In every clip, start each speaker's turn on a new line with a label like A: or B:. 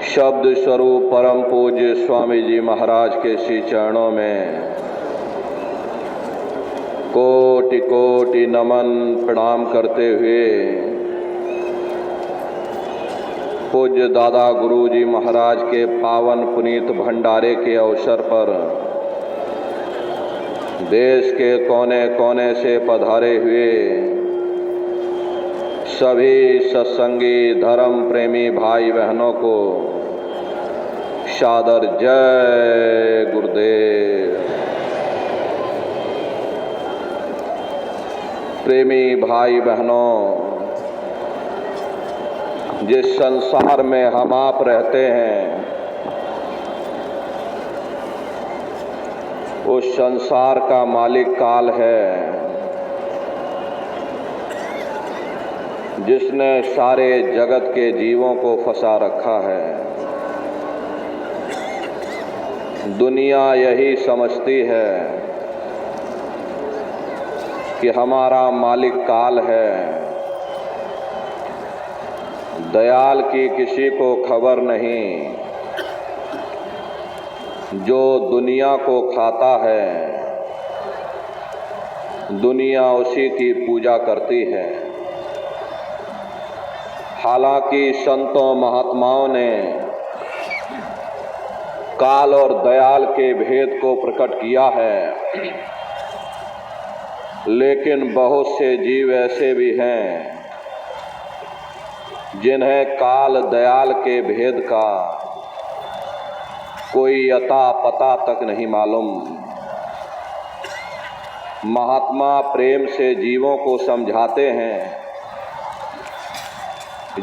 A: शब्द स्वरूप परम पूज्य स्वामी जी महाराज के श्री चरणों में कोटि कोटि नमन प्रणाम करते हुए पूज्य दादा गुरु जी महाराज के पावन पुनीत भंडारे के अवसर पर देश के कोने कोने से पधारे हुए सभी सत्संगी धर्म प्रेमी भाई बहनों को सादर जय गुरुदेव। प्रेमी भाई बहनों, जिस संसार में हम आप रहते हैं उस संसार का मालिक काल है, जिसने सारे जगत के जीवों को फंसा रखा है। दुनिया यही समझती है कि हमारा मालिक काल है। दयाल की किसी को खबर नहीं। जो दुनिया को खाता है, दुनिया उसी की पूजा करती है। हालांकि संतों महात्माओं ने काल और दयाल के भेद को प्रकट किया है, लेकिन बहुत से जीव ऐसे भी हैं जिन्हें काल दयाल के भेद का कोई अता पता तक नहीं मालूम। महात्मा प्रेम से जीवों को समझाते हैं,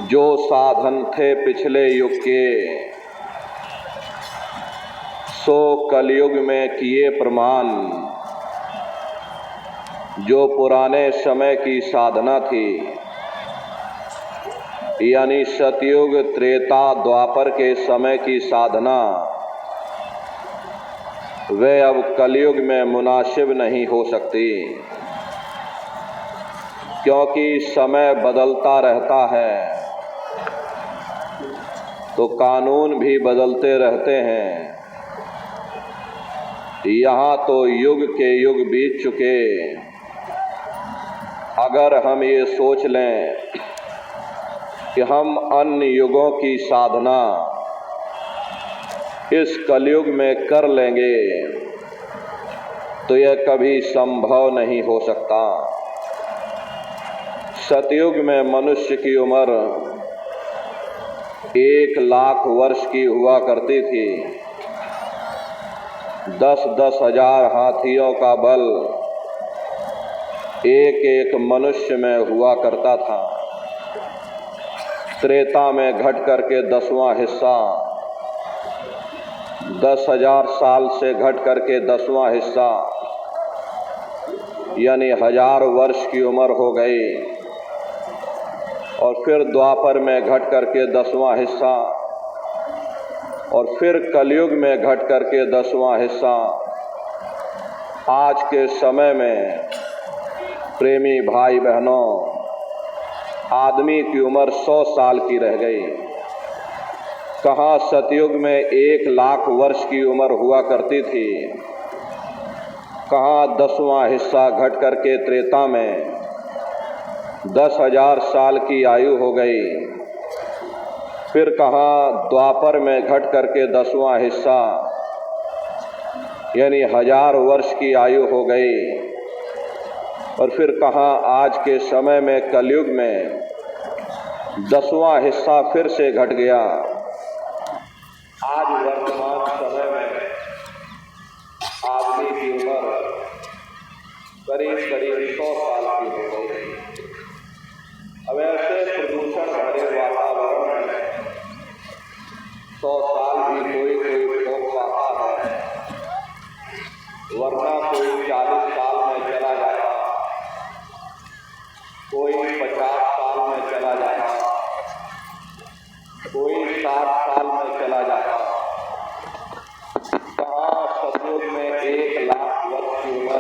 A: जो साधन थे पिछले युग के सो कलयुग में किए प्रमाण। जो पुराने समय की साधना थी, यानी सतयुग त्रेता द्वापर के समय की साधना, वे अब कलयुग में मुनासिब नहीं हो सकती, क्योंकि समय बदलता रहता है तो कानून भी बदलते रहते हैं। यहाँ तो युग के युग बीत चुके। अगर हम ये सोच लें कि हम अन्य युगों की साधना इस कलयुग में कर लेंगे तो यह कभी संभव नहीं हो सकता। सतयुग में मनुष्य की उम्र 1,00,000 वर्ष की हुआ करती थी। 10-10 हजार हाथियों का बल एक एक मनुष्य में हुआ करता था। त्रेता में घट करके 10वां हिस्सा, 10,000 साल से घट करके 10वां हिस्सा, यानी 1000 वर्ष की उम्र हो गई। और फिर द्वापर में घट करके 10वां हिस्सा, और फिर कलयुग में घट करके 10वां हिस्सा। आज के समय में प्रेमी भाई बहनों, आदमी की उम्र 100 साल की रह गई। कहाँ सतयुग में 1,00,000 वर्ष की उम्र हुआ करती थी, कहाँ 10वां हिस्सा घट करके त्रेता में 10,000 साल की आयु हो गई। फिर कहाँ द्वापर में घट करके 10वां हिस्सा, यानी 1000 वर्ष की आयु हो गई। और फिर कहाँ आज के समय में कलयुग में 10वां हिस्सा फिर से घट गया। आज वर्तमान समय में आदमी की उम्र करीब 100 साल की हो गई। अब ऐसे प्रदूषण भरे वातावरण में 100 साल भी कोई भोग पाता है, वरना कोई 40 साल में चला जाता, कोई 50 साल में चला जाता, कोई 60 साल में चला जाता। कहाँ सतयुग में 1,00,000 वर्ष की उम्र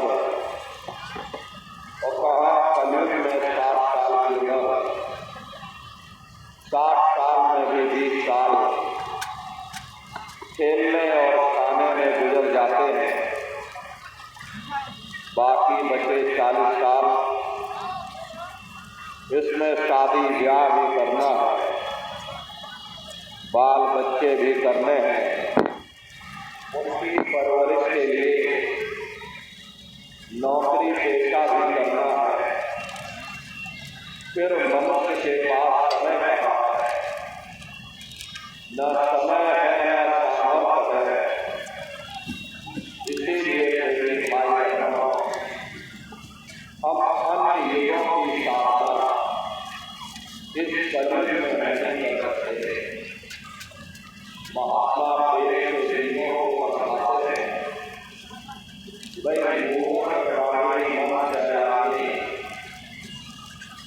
A: और 60 साल में भी 20 साल खेलने और खाने में गुजर जाते हैं। बाकी बचे 40 साल, इसमें शादी ब्याह भी करना है, बाल बच्चे भी करने हैं, उनकी परवरिश के लिए नौकरी पेशा भी करना है। फिर मनुष्य के पास समय कहाँ है? न समय है न सामर्थ्य है। इसीलिए मेरी भाई बहनों, हम अन्य युगों की साधना इस कलयुग में नहीं कर सकते। महात्मा प्रेम के जीवों को बताते हैं, भाई मोह प्राणी मन चलानी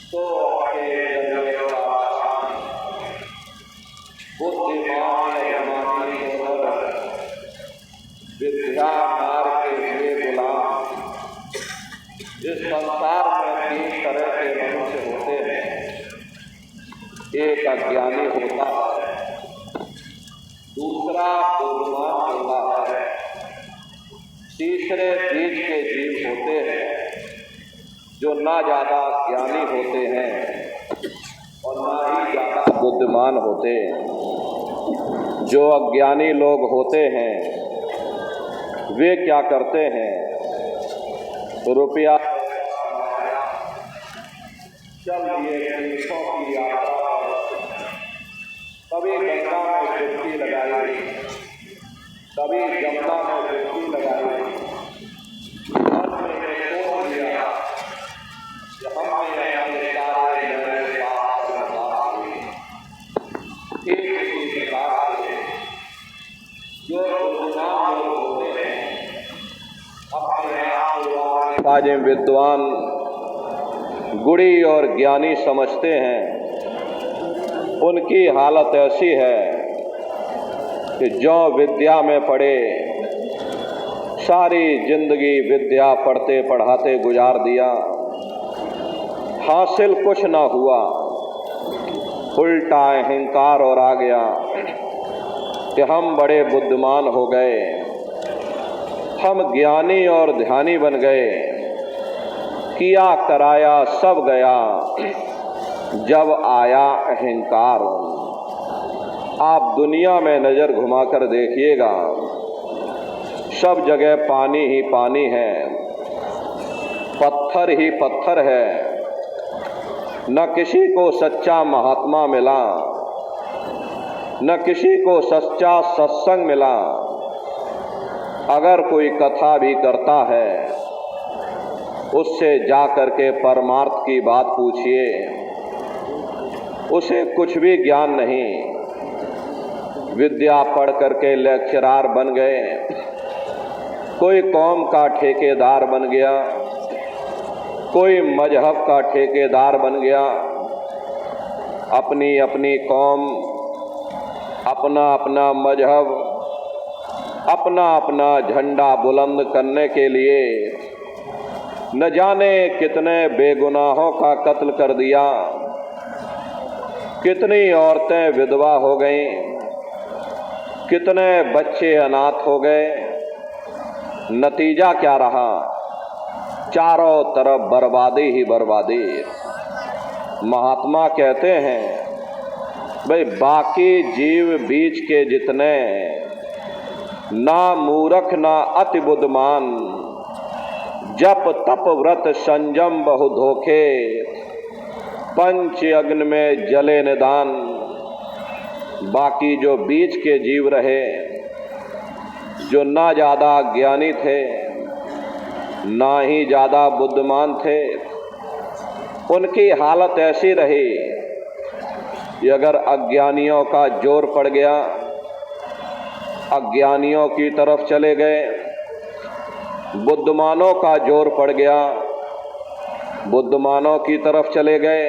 A: तो बुद्धिमान अभिमानी होकर विद्या मार्ग के लिए गुलाम। इस संसार में 3 तरह के मनुष्य होते हैं। एक अज्ञानी होता है, दूसरा बुद्धिमान होता है, तीसरे बीच के जीव होते हैं जो ना ज़्यादा ज्ञानी होते हैं और ना ही ज़्यादा बुद्धिमान होते हैं। जो अज्ञानी लोग होते हैं वे क्या करते हैं? रुपया चल दिए तीर्थों की यात्रा पर, कभी गंगा में डुबकी लगाई, कभी जमुना में डुबकी लगाई, मन में सोच लिया कि हमने अपने सारे नए पाप बर्बाद किए। एक प्रकार से जो बुद्धिमान लोग होते हैं अपने आप को आज विद्वान, गुणी और ज्ञानी समझते हैं, उनकी हालत ऐसी है कि जो विद्या में पढ़े, सारी जिंदगी विद्या पढ़ते पढ़ाते गुजार दिया, हासिल कुछ ना हुआ, उल्टा अहंकार और आ गया कि हम बड़े बुद्धिमान हो गए, हम ज्ञानी और ध्यानी बन गए, किया कराया सब गया, जब आया अहंकार। आप दुनिया में नज़र घुमाकर देखिएगा, सब जगह पानी ही पानी है, पत्थर ही पत्थर है, न किसी को सच्चा महात्मा मिला, न किसी को सच्चा सत्संग मिला। अगर कोई कथा भी करता है, उससे जा कर के परमार्थ की बात पूछिए, उसे कुछ भी ज्ञान नहीं। विद्या पढ़ करके लेक्चरार बन गए, कोई कौम का ठेकेदार बन गया, कोई मजहब का ठेकेदार बन गया, अपनी अपनी कौम, अपना अपना मजहब, अपना अपना झंडा बुलंद करने के लिए न जाने कितने बेगुनाहों का कत्ल कर दिया, कितनी औरतें विधवा हो गईं, कितने बच्चे अनाथ हो गए। नतीजा क्या रहा? चारों तरफ बर्बादी ही बर्बादी। महात्मा कहते हैं, भाई बाकी जीव बीच के जितने, ना मूर्ख ना अति बुद्धिमान, जप तप व्रत संयम बहु धोखे, पंच अग्नि में जले निदान। बाकी जो बीच के जीव रहे, जो ना ज़्यादा ज्ञानी थे ना ही ज़्यादा बुद्धिमान थे, उनकी हालत ऐसी रही कि अगर अज्ञानियों का जोर पड़ गया, अज्ञानियों की तरफ चले गए, बुद्धिमानों का जोर पड़ गया, बुद्धिमानों की तरफ चले गए,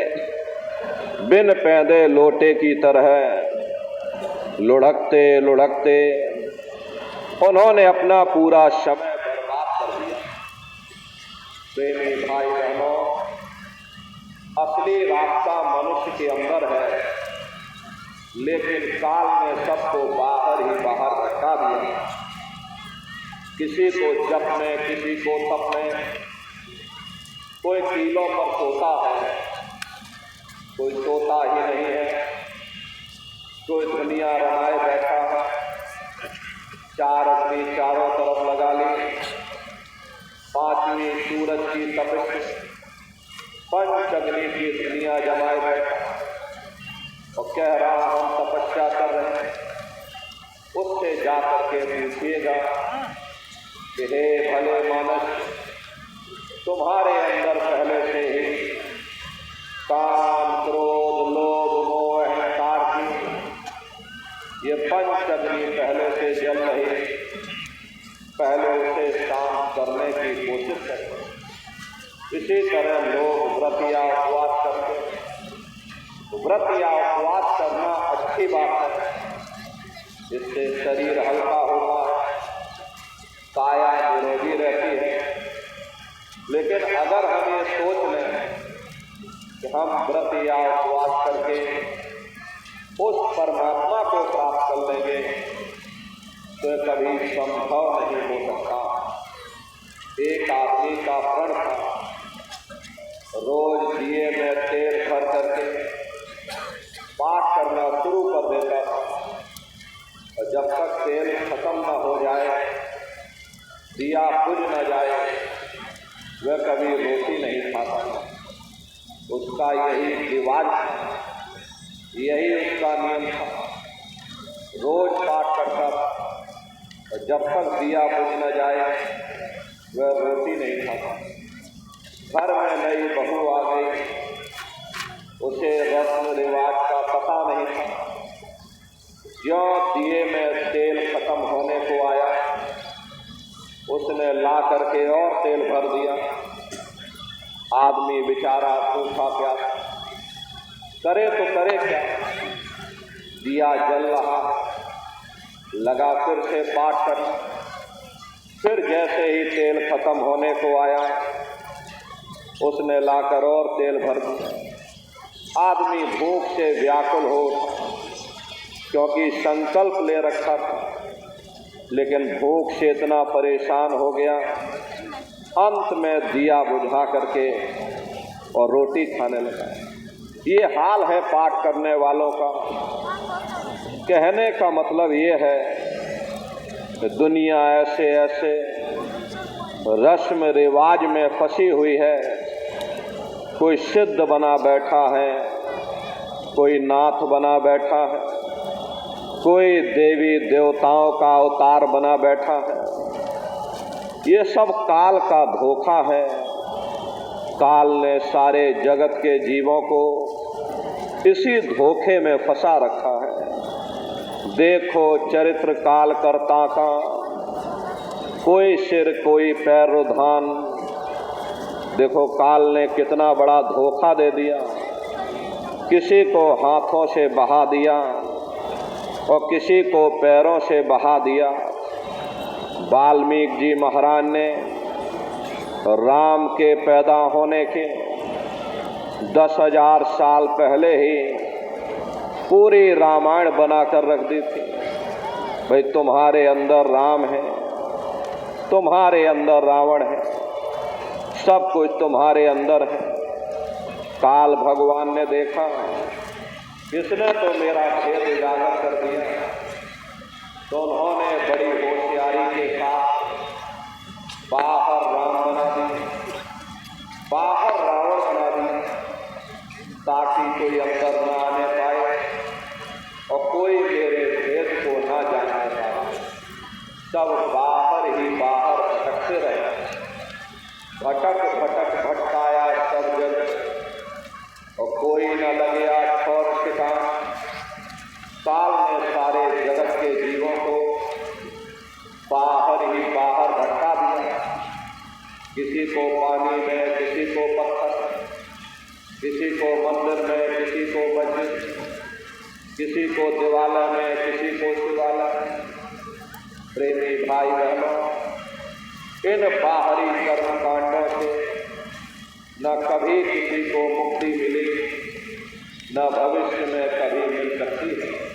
A: बिन पैदे लोटे की तरह लुढ़कते लुढ़कते उन्होंने अपना पूरा समय बर्बाद कर दिया। प्रेमी भाई बहनों, असली रास्ता मनुष्य के अंदर है, लेकिन काल ने सबको बाहर ही बाहर धक्का दिया। किसी को जप में, किसी को तप में, कोई कीलों पर सोता है, कोई सोता ही नहीं है, कोई दुनिया रमाए बैठा है। चार अग्नि चारों तरफ लगा ली, पांचवी सूरज की तपिश, पंच अग्नि की दुनिया जमाए बैठा और कह रहा हम तपस्या कर रहे हैं। उससे जाकर के पूछिएगा कि हे भले मानस, तुम्हारे अंदर पहले से ही काम, क्रोध, लोभ, मोह, अहंकार की ये पंच अग्नि पहले से जल रही, पहले उसे शांत करने की कोशिश करें। इसी तरह लोग व्रत या उपवास करते हैं। व्रत या उपवास करना अच्छी बात है, इससे शरीर हल्का होता है, काया निरोगी रहती है। लेकिन अगर हम ये सोच लें कि हम व्रत या उपवास करके उस परमात्मा को प्राप्त कर लेंगे, तो कभी संभव नहीं हो सकता। एक आदमी का प्रण था, रोज दिए में तेल भर करके पाठ करना शुरू कर देता था और जब तक तेल खत्म न हो जाए, दिया बुझ न जाए, वह कभी रोटी नहीं खाता था। उसका यही रिवाज था, यही उसका नियम था। रोज पाठ करता था और जब तक दिया बुझ न जाए, वह रोटी नहीं खाता। घर में नई बहू आ गई, उसे रस्म रिवाज का पता नहीं था। ज्यों दिए में तेल खत्म होने को आया, उसने ला करके और तेल भर दिया। आदमी बेचारा सूखा प्यासा, करे तो करे क्या? दिया जल रहा, लगा फिर से पाठ कर। फिर जैसे ही तेल खत्म होने को आया, उसने लाकर और तेल भर दिया। आदमी भूख से व्याकुल हो, क्योंकि संकल्प ले रखा था, लेकिन भूख से इतना परेशान हो गया, अंत में दिया बुझा करके और रोटी खाने लगा। ये हाल है पाठ करने वालों का। कहने का मतलब ये है कि दुनिया ऐसे ऐसे रस्म रिवाज में फंसी हुई है। कोई सिद्ध बना बैठा है, कोई नाथ बना बैठा है, कोई देवी देवताओं का अवतार बना बैठा है। ये सब काल का धोखा है। काल ने सारे जगत के जीवों को इसी धोखे में फंसा रखा है। देखो चरित्र काल कर्ता का, कोई सिर कोई पैर रुधान। देखो काल ने कितना बड़ा धोखा दे दिया। किसी को हाथों से बहा दिया और किसी को पैरों से बहा दिया। वाल्मीकि जी महाराज ने राम के पैदा होने के 10,000 साल पहले ही पूरी रामायण बनाकर रख दी थी। भाई तुम्हारे अंदर राम है, तुम्हारे अंदर रावण है, सब कुछ तुम्हारे अंदर है। काल भगवान ने देखा, इसने तो मेरा खेल उजागर कर दिया, तो उन्होंने बड़ी होशियारी के साथ बाहर राम बना दी, बाहर रावण बना दी, ताकि कोई अंदर न आने पाए और कोई मेरे भेद को न जानने पाए। सब बाहर ही बाहर भटकते रहे। भटक भटक भटकाया सब जगह और कोई न लगे ठौर ठिकाना। काल ने सारे जगत के जीवों को बाहर ही बाहर भटका दिया। किसी को पानी में, किसी को पत्थर, किसी को मंदिर में, किसी को मस्जिद, किसी को दिवाला में, किसी को शिवाला में। प्रेमी भाई बहनों, इन बाहरी कर्म कांडों से न कभी किसी को मुक्ति मिली, न भविष्य में कभी मिल सकती है।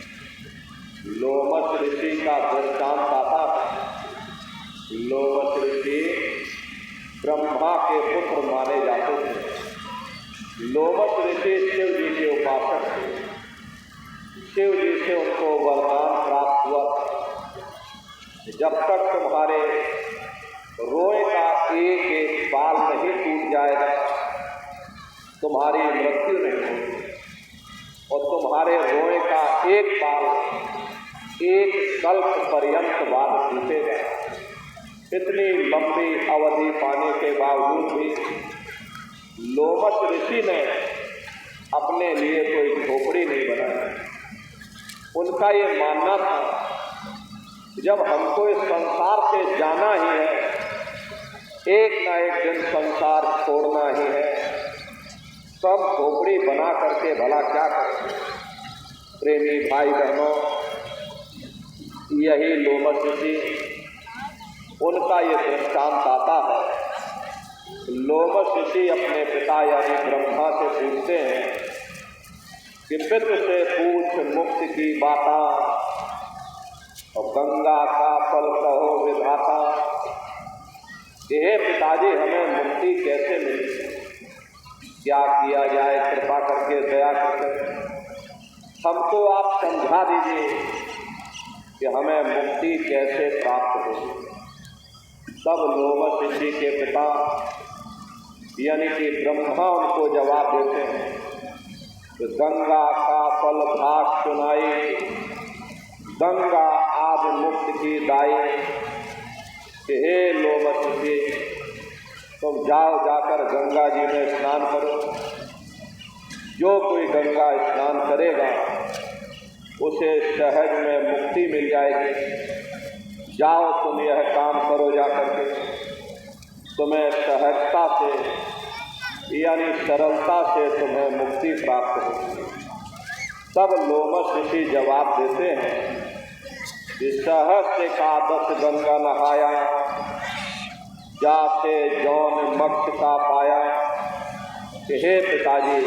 A: जब तक तुम्हारे रोए का एक एक बाल नहीं टूट जाएगा, तुम्हारी मृत्यु नहीं होगी। और तुम्हारे रोए का एक बाल एक कल्प पर्यंत बाद टूटेगा। इतनी लंबी अवधि पाने के बावजूद भी लोमश ऋषि ने अपने लिए कोई झोपड़ी नहीं बनाई। उनका ये मानना था जब हमको इस संसार से जाना ही है, एक न एक दिन संसार छोड़ना ही है, सब झोपड़ी बना करके भला क्या करें। प्रेमी भाई बहनों, यही लोमश ऋषि उनका ये दृष्टांत आता है। लोमश ऋषि अपने पिता यानी ब्रह्मा से पूछते हैं कि पितृ से पूछ मुक्ति की बाता, और गंगा का फल कहो विधाता। हे पिताजी, हमें मुक्ति कैसे मिली, क्या किया जाए, कृपा करके दया करके हमको आप समझा दीजिए कि हमें मुक्ति कैसे प्राप्त हो। तब लोमश ऋषि के पिता यानी कि ब्रह्मा उनको जवाब देते हैं कि गंगा का फल भाग सुनाई, गंगा आदि मुक्त की दाई। कि हे लोमश ऋषि, तुम जाओ जाकर गंगा जी में स्नान करो। जो कोई गंगा स्नान करेगा उसे सहज में मुक्ति मिल जाएगी। जाओ तुम यह काम करो जाकर के, तुम्हें सहजता से यानी सरलता से तुम्हें मुक्ति प्राप्त होगी। तब लोमश ऋषि जवाब देते हैं कि सहस्र एकादश गंगा नहाया, जाते जौन मोक्ष का पाया। कि हे पिताजी,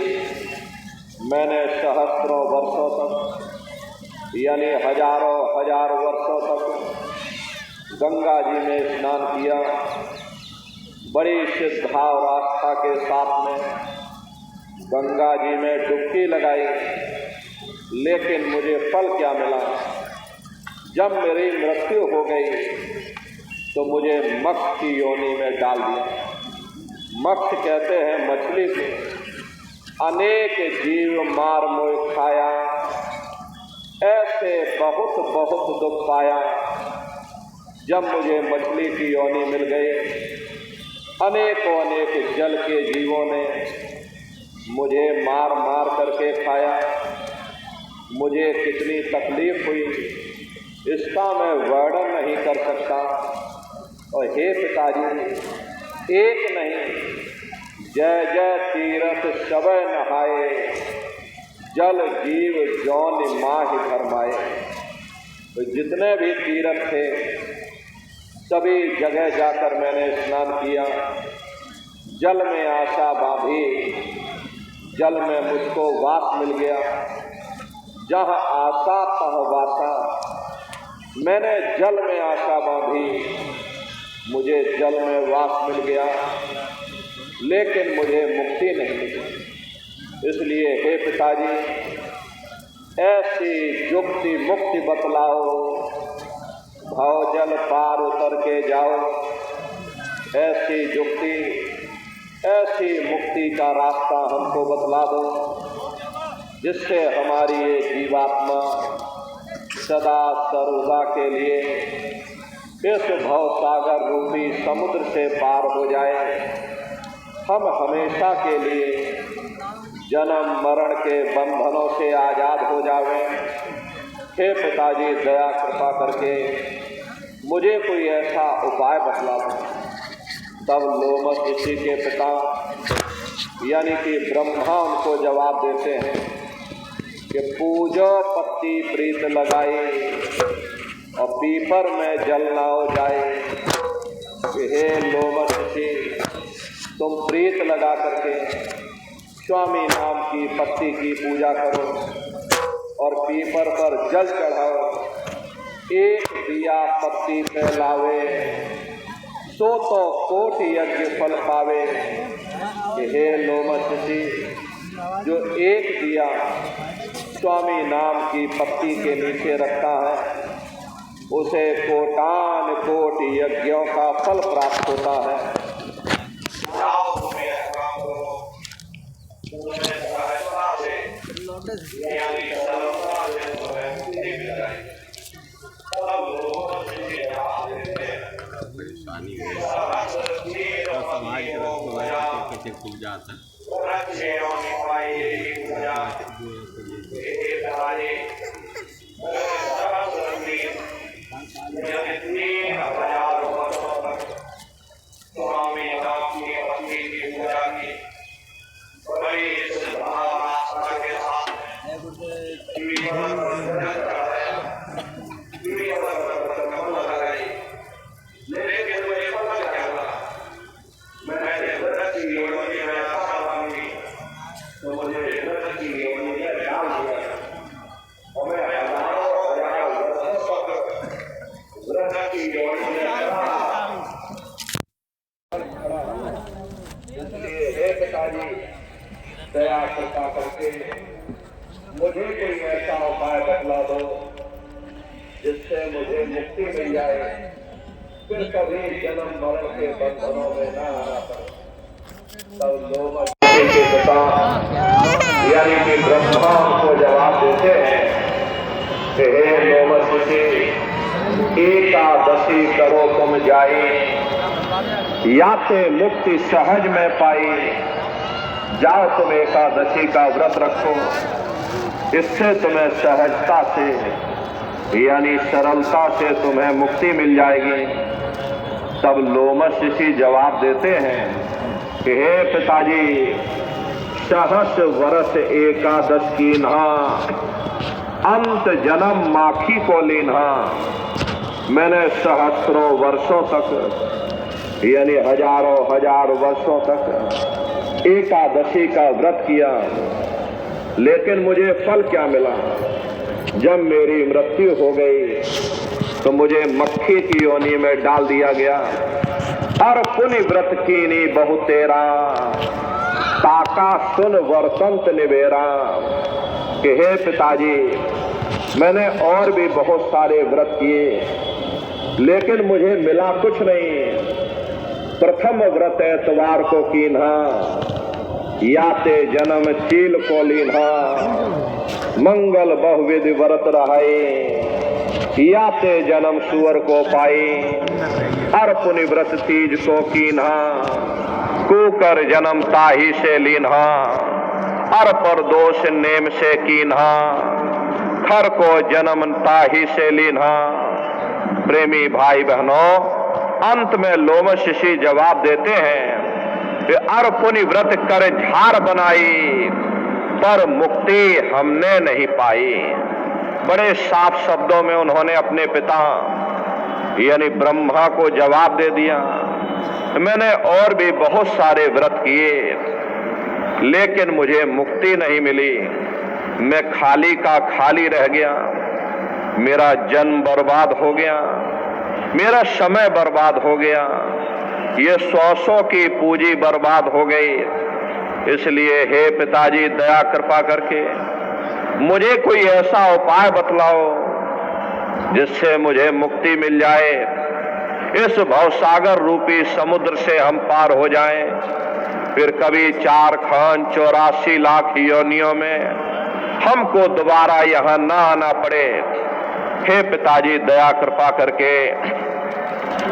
A: मैंने सहस्रों वर्षों तक यानी हजारों हजार वर्षों तक गंगा जी में स्नान किया, बड़ी श्रद्धा और आस्था के साथ में गंगा जी में डुबकी लगाई, लेकिन मुझे फल क्या मिला। जब मेरी मृत्यु हो गई तो मुझे मत्स्य की योनि में डाल दिया। मत्स्य कहते हैं मछली को। अनेक जीव मार मोह खाया, ऐसे बहुत बहुत दुख पाया। जब मुझे मछली की योनि मिल गई, अनेकों अनेक जल के जीवों ने मुझे मार मार करके खाया। मुझे कितनी तकलीफ हुई इसका मैं वर्णन नहीं कर सकता। और हे पिताजी, एक नहीं जय जय तीरथ सबय नहाए, जल जीव जौन माहि फरमाए। तो जितने भी तीर्थ थे सभी जगह जाकर मैंने स्नान किया। जल में आशा बांधी, जल में मुझको वास मिल गया। जहाँ आशा तह वासा, मैंने जल में आशा बांधी, मुझे जल में वास मिल गया, लेकिन मुझे मुक्ति नहीं मिली। इसलिए हे पिताजी, ऐसी युक्ति मुक्ति बतलाओ, भवजल पार उतर के जाओ। ऐसी युक्ति, ऐसी मुक्ति का रास्ता हमको बतला दो, जिससे हमारी ये जीवात्मा सदा सर्वदा के लिए इस भवसागर रूपी समुद्र से पार हो जाए। हम हमेशा के लिए जन्म मरण के बंधनों से आज़ाद हो जावें। हे पिताजी, दया कृपा करके मुझे कोई ऐसा उपाय बतला दो। तब लोमश ऋषि के पिता यानी कि ब्रह्मा उनको जवाब देते हैं कि पूजो पत्ती प्रीत लगाई, और पीपर में जल ना हो जाए। कि हे लोमश ऋषि, तुम प्रीत लगा करके स्वामी नाम की पत्ती की पूजा करो और पीपर पर जल चढ़ाओ। एक दिया पत्ती पे लावे, सो तो कोटि यज्ञ फल पावे। कि हे लोमश ऋषि, जो एक दिया स्वामी नाम की पत्ती के नीचे रखता है, उसे कोटान कोटि यज्ञों का फल प्राप्त होता है। दया कृपा करके मुझे कोई ऐसा उपाय बतला दो जिससे मुझे मुक्ति मिल जाए, फिर कभी जन्म मरण के बंधनों में न आना पड़े। तब लोग के पिता यानी कि ब्रह्मा को जवाब देते हैं कि हे लोमस, एकादशी करो तुम जाई, या ते मुक्ति सहज में पाई। जाओ तुम एकादशी का व्रत रखो, इससे तुम्हें सहजता से यानी सरलता से तुम्हें मुक्ति मिल जाएगी। तब लोमस ऋषि जवाब देते हैं कि हे पिताजी, सहस वर्ष एकादश कीन्हा, अंत जन्म माखी को लीन्हा। मैंने सहस्रों वर्षों तक यानी हजारों हजार वर्षों तक एकादशी का व्रत किया, लेकिन मुझे फल क्या मिला? जब मेरी मृत्यु हो गई तो मुझे मक्खी की योनि में डाल दिया गया। और पुनि व्रत कीनी बहु तेरा, ताका सुन वर्तंत निवेरा। कि हे पिताजी, मैंने और भी बहुत सारे व्रत किए, लेकिन मुझे मिला कुछ नहीं। प्रथम व्रत एतवार को कीन्हा, याते जन्म चील को लीन्हा। मंगल बहुविधि व्रत रहे, याते जन्म सुअर को पाई। और पुनि व्रत तीज को कीन्हा, कुकर जन्म ताही से लीन्हा। और पर दोष नेम से कीन्हा, खर को जन्म ताही से लीन्हा। प्रेमी भाई बहनों, अंत में लोमस ऋषि जवाब देते हैं कि अर पुनि व्रत कर झार बनाई, पर मुक्ति हमने नहीं पाई। बड़े साफ शब्दों में उन्होंने अपने पिता यानी ब्रह्मा को जवाब दे दिया। मैंने और भी बहुत सारे व्रत किए, लेकिन मुझे मुक्ति नहीं मिली। मैं खाली का खाली रह गया, मेरा जन्म बर्बाद हो गया, मेरा समय बर्बाद हो गया, ये 100 की पूंजी बर्बाद हो गई। इसलिए हे पिताजी, दया कृपा करके मुझे कोई ऐसा उपाय बतलाओ जिससे मुझे मुक्ति मिल जाए, इस भवसागर रूपी समुद्र से हम पार हो जाएं, फिर कभी 4 खान 84 लाख योनियों में हमको दोबारा यहाँ ना आना पड़े। हे पिताजी, दया कृपा करके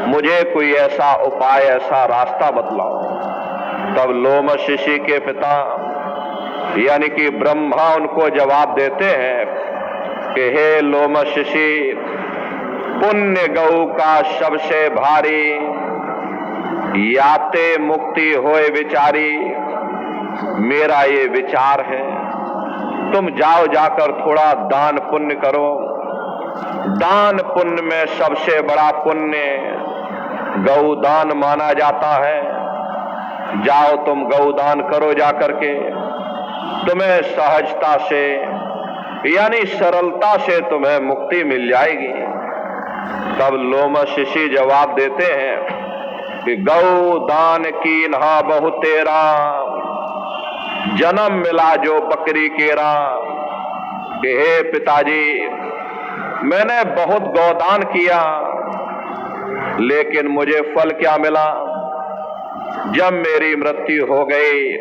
A: मुझे कोई ऐसा उपाय, ऐसा रास्ता बतलाओ। तब लोमस ऋषि के पिता यानी कि ब्रह्मा उनको जवाब देते हैं कि हे लोमस ऋषि, पुण्य गौ का सबसे भारी, याते मुक्ति होए विचारी। मेरा ये विचार है, तुम जाओ, जाकर थोड़ा दान पुण्य करो। दान पुण्य में सबसे बड़ा पुण्य गौदान माना जाता है। जाओ तुम गौदान करो, जाकर के तुम्हें सहजता से यानी सरलता से तुम्हें मुक्ति मिल जाएगी। तब लोमस ऋषि जवाब देते हैं कि गौदान कीन्हा बहु तेरा, जन्म मिला जो बकरी केरा। कि हे पिताजी, मैंने बहुत गोदान किया, लेकिन मुझे फल क्या मिला? जब मेरी मृत्यु हो गई,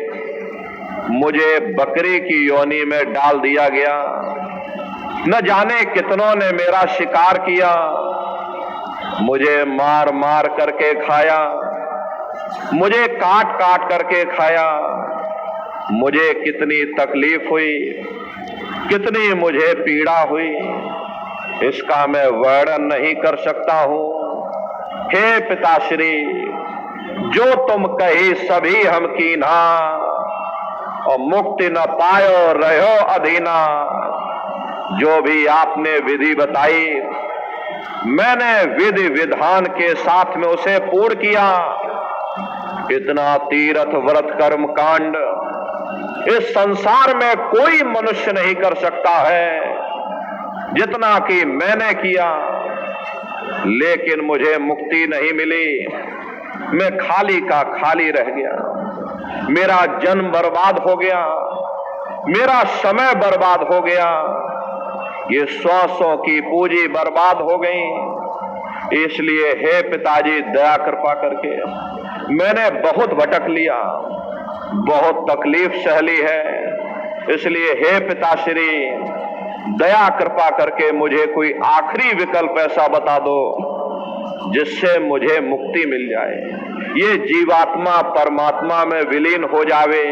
A: मुझे बकरी की योनि में डाल दिया गया। न जाने कितनों ने मेरा शिकार किया, मुझे मार मार करके खाया, मुझे काट काट करके खाया। मुझे कितनी तकलीफ हुई, कितनी मुझे पीड़ा हुई, इसका मैं वर्णन नहीं कर सकता हूं। हे पिताश्री, जो तुम कही सभी हम कीन्हा, और मुक्ति न पायो रहो अधीना। जो भी आपने विधि बताई, मैंने विधि विधान के साथ में उसे पूर्ण किया। इतना तीर्थ व्रत कर्म कांड इस संसार में कोई मनुष्य नहीं कर सकता है जितना कि मैंने किया, लेकिन मुझे मुक्ति नहीं मिली। मैं खाली का खाली रह गया, मेरा जन्म बर्बाद हो गया, मेरा समय बर्बाद हो गया, ये श्वासों की पूंजी बर्बाद हो गई। इसलिए हे पिताजी, दया कृपा करके, मैंने बहुत भटक लिया, बहुत तकलीफ सह ली है। इसलिए हे पिताश्री, दया कृपा करके मुझे कोई आखिरी विकल्प ऐसा बता दो जिससे मुझे मुक्ति मिल जाए, ये जीवात्मा परमात्मा में विलीन हो जावे,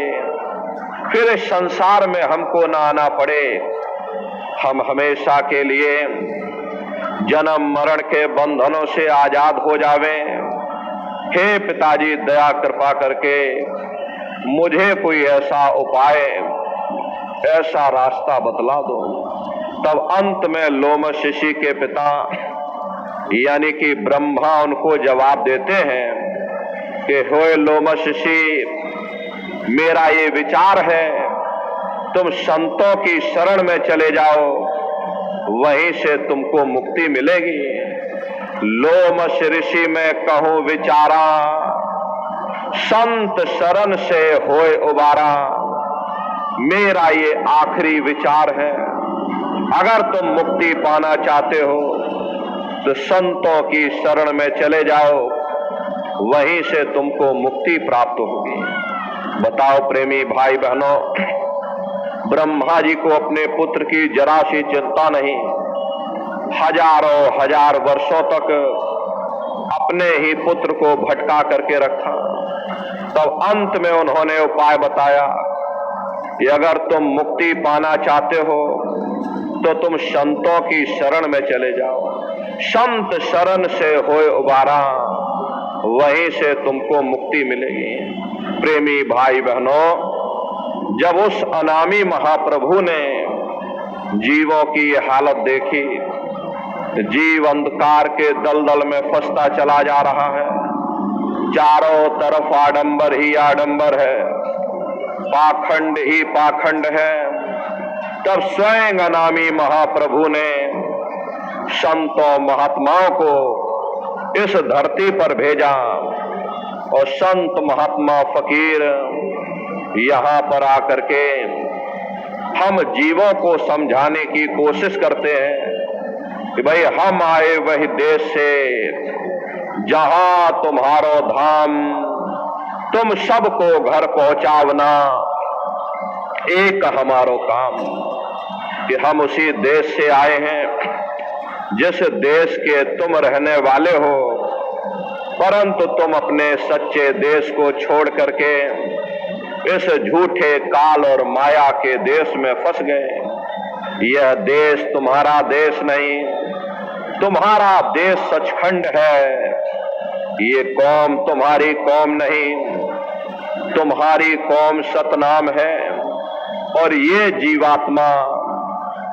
A: फिर इस संसार में हमको ना आना पड़े, हम हमेशा के लिए जन्म मरण के बंधनों से आजाद हो जावे। हे पिताजी, दया कृपा करके मुझे कोई ऐसा उपाय, ऐसा रास्ता बतला दो। तब अंत में लोमश ऋषि के पिता यानी कि ब्रह्मा उनको जवाब देते हैं कि होए लोमश ऋषि, मेरा ये विचार है, तुम संतों की शरण में चले जाओ, वहीं से तुमको मुक्ति मिलेगी। लोमश ऋषि मैं कहूं विचारा, संत शरण से होए उबारा। मेरा ये आखिरी विचार है, अगर तुम मुक्ति पाना चाहते हो तो संतों की शरण में चले जाओ, वहीं से तुमको मुक्ति प्राप्त होगी। बताओ प्रेमी भाई बहनों, ब्रह्मा जी को अपने पुत्र की जरा सी चिंता नहीं। हजारों हजार वर्षों तक अपने ही पुत्र को भटका करके रखा। तब अंत में उन्होंने उपाय बताया कि अगर तुम मुक्ति पाना चाहते हो तो तुम संतों की शरण में चले जाओ, संत शरण से होए उबारा, वहीं से तुमको मुक्ति मिलेगी। प्रेमी भाई बहनों, जब उस अनामी महाप्रभु ने जीवों की हालत देखी, जीव अंधकार के दलदल में फंसता चला जा रहा है, चारों तरफ आडंबर ही आडंबर है, पाखंड ही पाखंड है, तब स्वयं अनामी महाप्रभु ने संतों महात्माओं को इस धरती पर भेजा और संत महात्मा फकीर यहाँ पर आकर के हम जीवों को समझाने की कोशिश करते हैं कि भाई हम आए वही देश से जहां तुम्हारो धाम, तुम सबको घर पहुंचावना एक हमारो काम। कि हम उसी देश से आए हैं जिस देश के तुम रहने वाले हो, परंतु तुम अपने सच्चे देश को छोड़ करके इस झूठे काल और माया के देश में फंस गए। यह देश तुम्हारा देश नहीं, तुम्हारा देश सचखंड है। ये कौम तुम्हारी कौम नहीं, तुम्हारी कौम सतनाम है, और ये जीवात्मा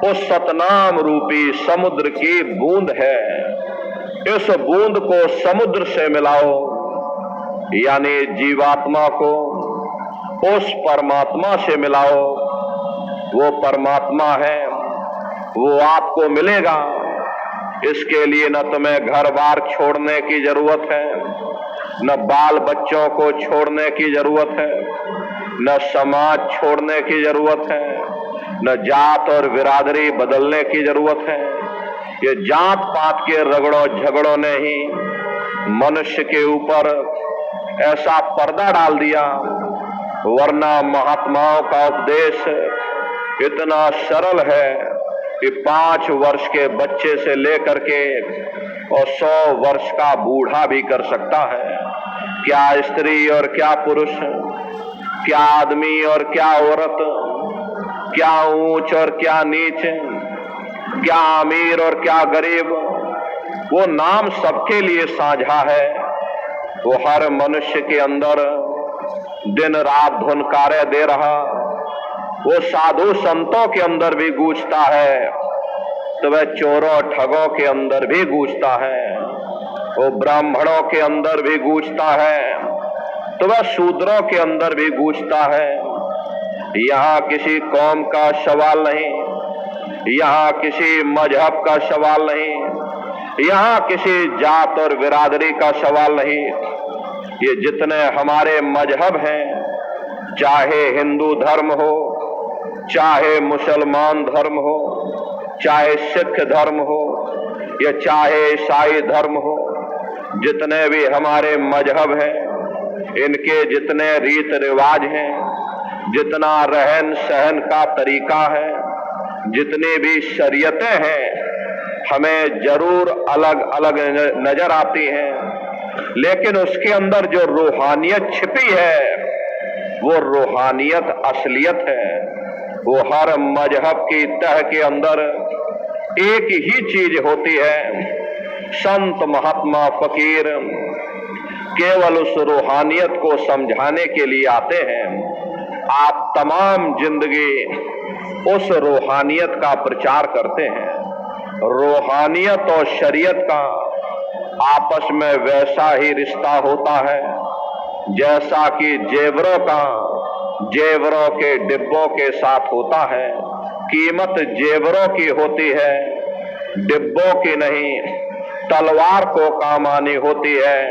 A: उस सतनाम रूपी समुद्र की बूंद है। इस बूंद को समुद्र से मिलाओ, यानी जीवात्मा को उस परमात्मा से मिलाओ। वो परमात्मा है, वो आपको मिलेगा। इसके लिए न तुम्हें घर बार छोड़ने की जरूरत है, न बाल बच्चों को छोड़ने की जरूरत है, न समाज छोड़ने की जरूरत है, न जात और बिरादरी बदलने की जरूरत है। ये जात पात के रगड़ों झगड़ों ने ही मनुष्य के ऊपर ऐसा पर्दा डाल दिया, वरना महात्माओं का उपदेश इतना सरल है कि 5 वर्ष के बच्चे से लेकर के और 100 वर्ष का बूढ़ा भी कर सकता है। क्या स्त्री और क्या पुरुष, क्या आदमी और क्या औरत, क्या ऊंच और क्या नीच, क्या अमीर और क्या गरीब, वो नाम सबके लिए साझा है। वो हर मनुष्य के अंदर दिन रात धुनकारे दे रहा, वो साधु संतों के अंदर भी गूंजता है, तो वह चोरों ठगों के अंदर भी गूंजता है, वो ब्राह्मणों के अंदर भी गूंजता है, तो वह शूद्रों के अंदर भी गूंजता है। यहाँ किसी कौम का सवाल नहीं, यहाँ किसी मजहब का सवाल नहीं, यहाँ किसी जात और बिरादरी का सवाल नहीं। ये जितने हमारे मजहब हैं, चाहे हिंदू धर्म हो, चाहे मुसलमान धर्म हो, चाहे सिख धर्म हो या चाहे ईसाई धर्म हो, जितने भी हमारे मजहब हैं, इनके जितने रीत रिवाज हैं, जितना रहन सहन का तरीका है, जितनी भी शरीयतें हैं, हमें जरूर अलग अलग नजर आती हैं, लेकिन उसके अंदर जो रूहानियत छिपी है, वो रूहानियत असलियत है। वो हर मजहब की तह के अंदर एक ही चीज होती है। संत महात्मा फकीर केवल उस रूहानियत को समझाने के लिए आते हैं। आप तमाम जिंदगी उस रूहानियत का प्रचार करते हैं। रूहानियत और शरीयत का आपस में वैसा ही रिश्ता होता है जैसा कि जेवरों के डिब्बों के साथ होता है। कीमत जेवरों की होती है, डिब्बों की नहीं। तलवार को काम आनी होती है,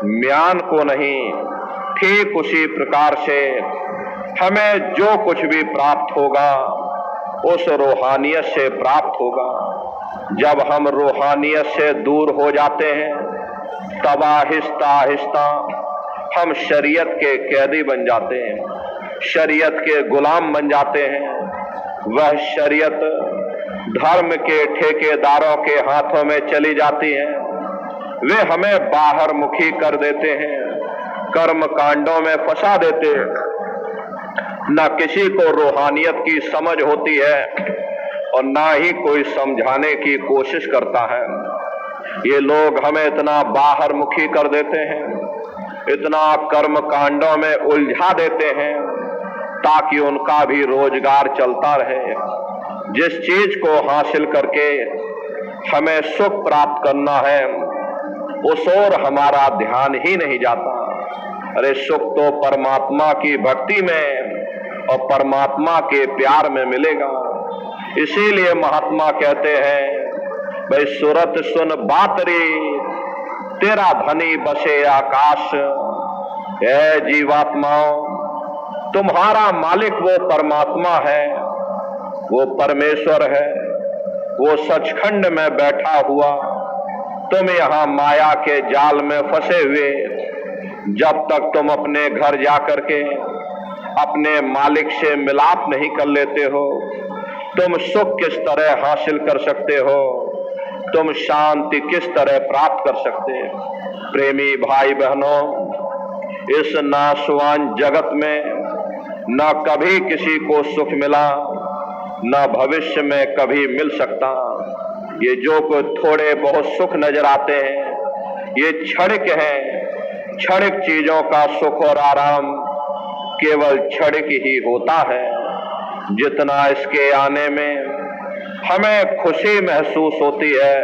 A: म्यान को नहीं। ठीक उसी प्रकार से हमें जो कुछ भी प्राप्त होगा उस रूहानियत से प्राप्त होगा। जब हम रूहानियत से दूर हो जाते हैं तब आहिस्ता आहिस्ता हम शरीयत के कैदी बन जाते हैं, शरीयत के गुलाम बन जाते हैं। वह शरीयत धर्म के ठेकेदारों के हाथों में चली जाती है। वे हमें बाहर मुखी कर देते हैं, कर्म कांडों में फंसा देते हैं। न किसी को रूहानियत की समझ होती है और ना ही कोई समझाने की कोशिश करता है। ये लोग हमें इतना बाहर मुखी कर देते हैं, इतना कर्म कांडों में उलझा देते हैं ताकि उनका भी रोजगार चलता रहे। जिस चीज को हासिल करके हमें सुख प्राप्त करना है उस ओर हमारा ध्यान ही नहीं जाता। अरे सुख तो परमात्मा की भक्ति में और परमात्मा के प्यार में मिलेगा। इसीलिए महात्मा कहते हैं, भाई सूरत सुन बात रे, तेरा धनी बसे आकाश। है जीवात्माओं, तुम्हारा मालिक वो परमात्मा है, वो परमेश्वर है, वो सचखंड में बैठा हुआ। तुम यहाँ माया के जाल में फंसे हुए, जब तक तुम अपने घर जाकर के अपने मालिक से मिलाप नहीं कर लेते हो, तुम सुख किस तरह हासिल कर सकते हो, तुम शांति किस तरह प्राप्त कर सकते हो। प्रेमी भाई बहनों, इस नाशवान जगत में न कभी किसी को सुख मिला, न भविष्य में कभी मिल सकता। ये जो कोई थोड़े बहुत सुख नजर आते हैं, ये क्षणिक हैं। क्षणिक चीजों का सुख और आराम केवल क्षणिक ही होता है। जितना इसके आने में हमें खुशी महसूस होती है,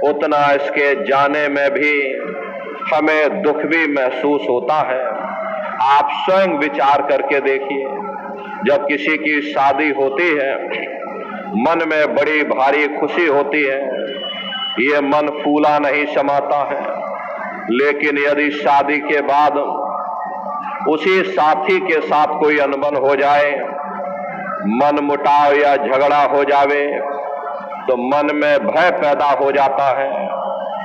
A: उतना इसके जाने में भी हमें दुख भी महसूस होता है। आप स्वयं विचार करके देखिए, जब किसी की शादी होती है मन में बड़ी भारी खुशी होती है, ये मन फूला नहीं समाता है। लेकिन यदि शादी के बाद उसी साथी के साथ कोई अनबन हो जाए, मन मुटाव या झगड़ा हो जावे, तो मन में भय पैदा हो जाता है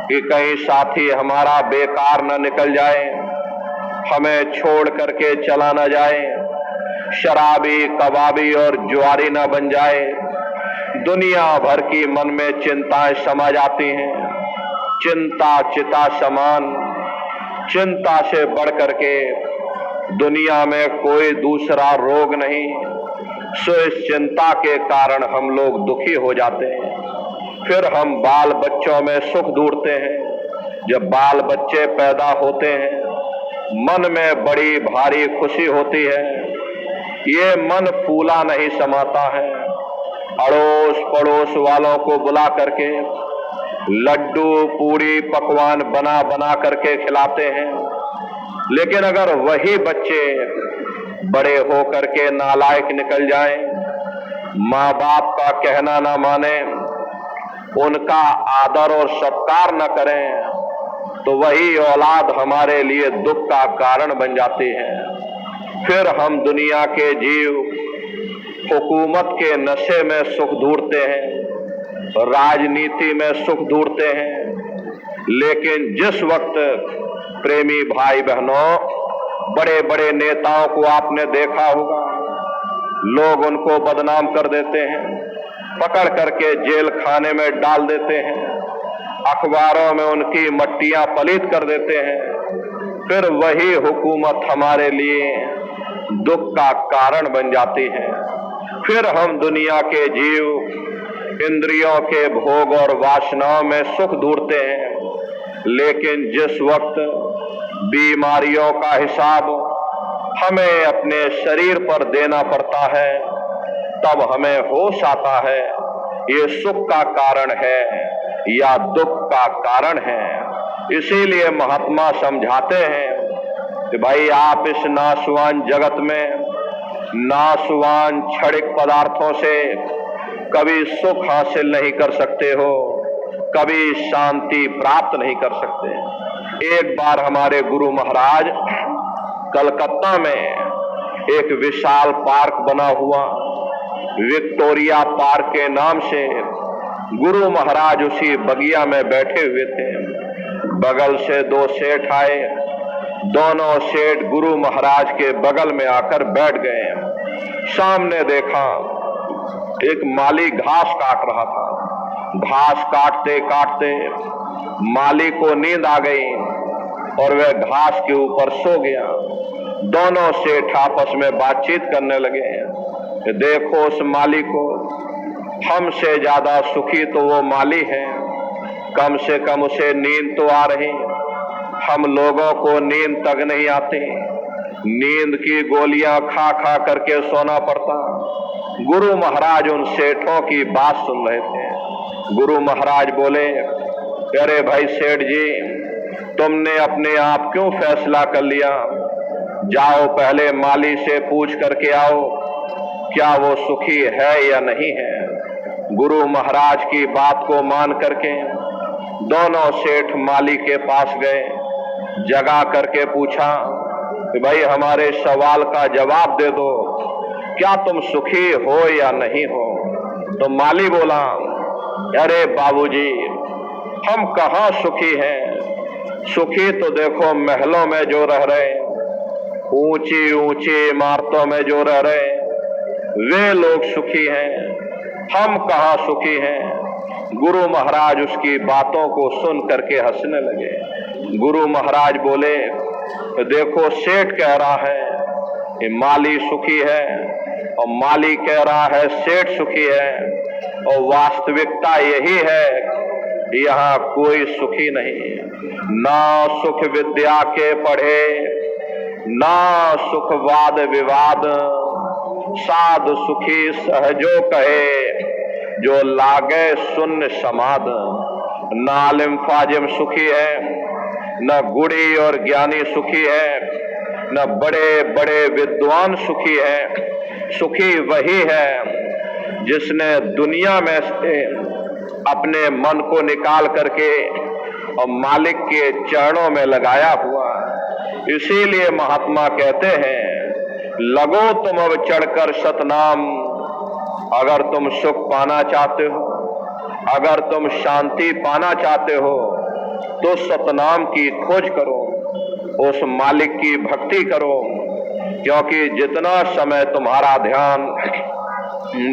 A: कि कहीं साथी हमारा बेकार न निकल जाए, हमें छोड़ करके चला न जाए, शराबी कबाबी और जुआरी न बन जाए। दुनिया भर की मन में चिंताएं समा जाती हैं। चिंता चिता समान, चिंता से बढ़ करके दुनिया में कोई दूसरा रोग नहीं। सो इस चिंता के कारण हम लोग दुखी हो जाते हैं। फिर हम बाल बच्चों में सुख ढूंढते हैं। जब बाल बच्चे पैदा होते हैं, मन में बड़ी भारी खुशी होती है। ये मन फूला नहीं समाता है। अड़ोस पड़ोस वालों को बुला करके लड्डू पूड़ी पकवान बना बना करके खिलाते हैं। लेकिन अगर वही बच्चे बड़े हो करके नालायक निकल जाएं, माँ बाप का कहना ना माने, उनका आदर और सत्कार न करें, तो वही औलाद हमारे लिए दुख का कारण बन जाती है। फिर हम दुनिया के जीव हुकूमत के नशे में सुख ढूंढते हैं, राजनीति में सुख ढूंढते हैं। लेकिन जिस वक्त प्रेमी भाई बहनों, बड़े बड़े नेताओं को आपने देखा होगा, लोग उनको बदनाम कर देते हैं, पकड़ करके जेल खाने में डाल देते हैं, अखबारों में उनकी मट्टियां पलीत कर देते हैं। फिर वही हुकूमत हमारे लिए दुख का कारण बन जाती है। फिर हम दुनिया के जीव इंद्रियों के भोग और वासनाओं में सुख ढूंढते हैं। लेकिन जिस वक्त बीमारियों का हिसाब हमें अपने शरीर पर देना पड़ता है, तब हमें होश आता है ये सुख का कारण है या दुख का कारण है। इसीलिए महात्मा समझाते हैं कि भाई आप इस नाशवान जगत में नाशवान क्षणिक पदार्थों से कभी सुख हासिल नहीं कर सकते हो, कभी शांति प्राप्त नहीं कर सकते। एक बार हमारे गुरु महाराज कलकत्ता में एक विशाल पार्क बना हुआ विक्टोरिया पार्क के नाम से, गुरु महाराज उसी बगिया में बैठे हुए थे। बगल से दो सेठ आए, दोनों सेठ गुरु महाराज के बगल में आकर बैठ गए। सामने देखा एक माली घास काट रहा था। घास काटते काटते माली को नींद आ गई और वह घास के ऊपर सो गया। दोनों सेठ आपस में बातचीत करने लगे कि देखो उस माली को, हमसे ज्यादा सुखी तो वो माली है, कम से कम उसे नींद तो आ रही, हम लोगों को नींद तक नहीं आती। नींद की गोलियां खा खा करके सोना पड़ता। गुरु महाराज उन सेठों की बात सुन रहे थे। गुरु महाराज बोले, अरे भाई सेठ जी, तुमने अपने आप क्यों फैसला कर लिया? जाओ पहले माली से पूछ करके आओ क्या वो सुखी है या नहीं है। गुरु महाराज की बात को मान करके दोनों सेठ माली के पास गए, जगा करके पूछा कि भाई हमारे सवाल का जवाब दे दो, क्या तुम सुखी हो या नहीं हो? तो माली बोला, अरे बाबूजी, हम कहाँ सुखी हैं? सुखी तो देखो महलों में जो रह रहे, ऊंची ऊंची इमारतों में जो रह रहे, वे लोग सुखी हैं, हम कहाँ सुखी हैं। गुरु महाराज उसकी बातों को सुन करके हंसने लगे। गुरु महाराज बोले, देखो सेठ कह रहा है कि माली सुखी है और माली कह रहा है सेठ सुखी है, और वास्तविकता यही है यहाँ कोई सुखी नहीं। ना सुख विद्या के पढ़े, ना सुख वाद विवाद, साध सुखी सहजो कहे, जो लागे शून्य समाद। न आलिम फाजिम सुखी है, न गुणी और ज्ञानी सुखी है, न बड़े बड़े विद्वान सुखी है। सुखी वही है जिसने दुनिया में से अपने मन को निकाल करके और मालिक के चरणों में लगाया हुआ। इसीलिए महात्मा कहते हैं, लगो तुम अब चढ़कर सतनाम, अगर तुम सुख पाना चाहते हो अगर तुम शांति पाना चाहते हो तो सतनाम की खोज करो, उस मालिक की भक्ति करो, क्योंकि जितना समय तुम्हारा ध्यान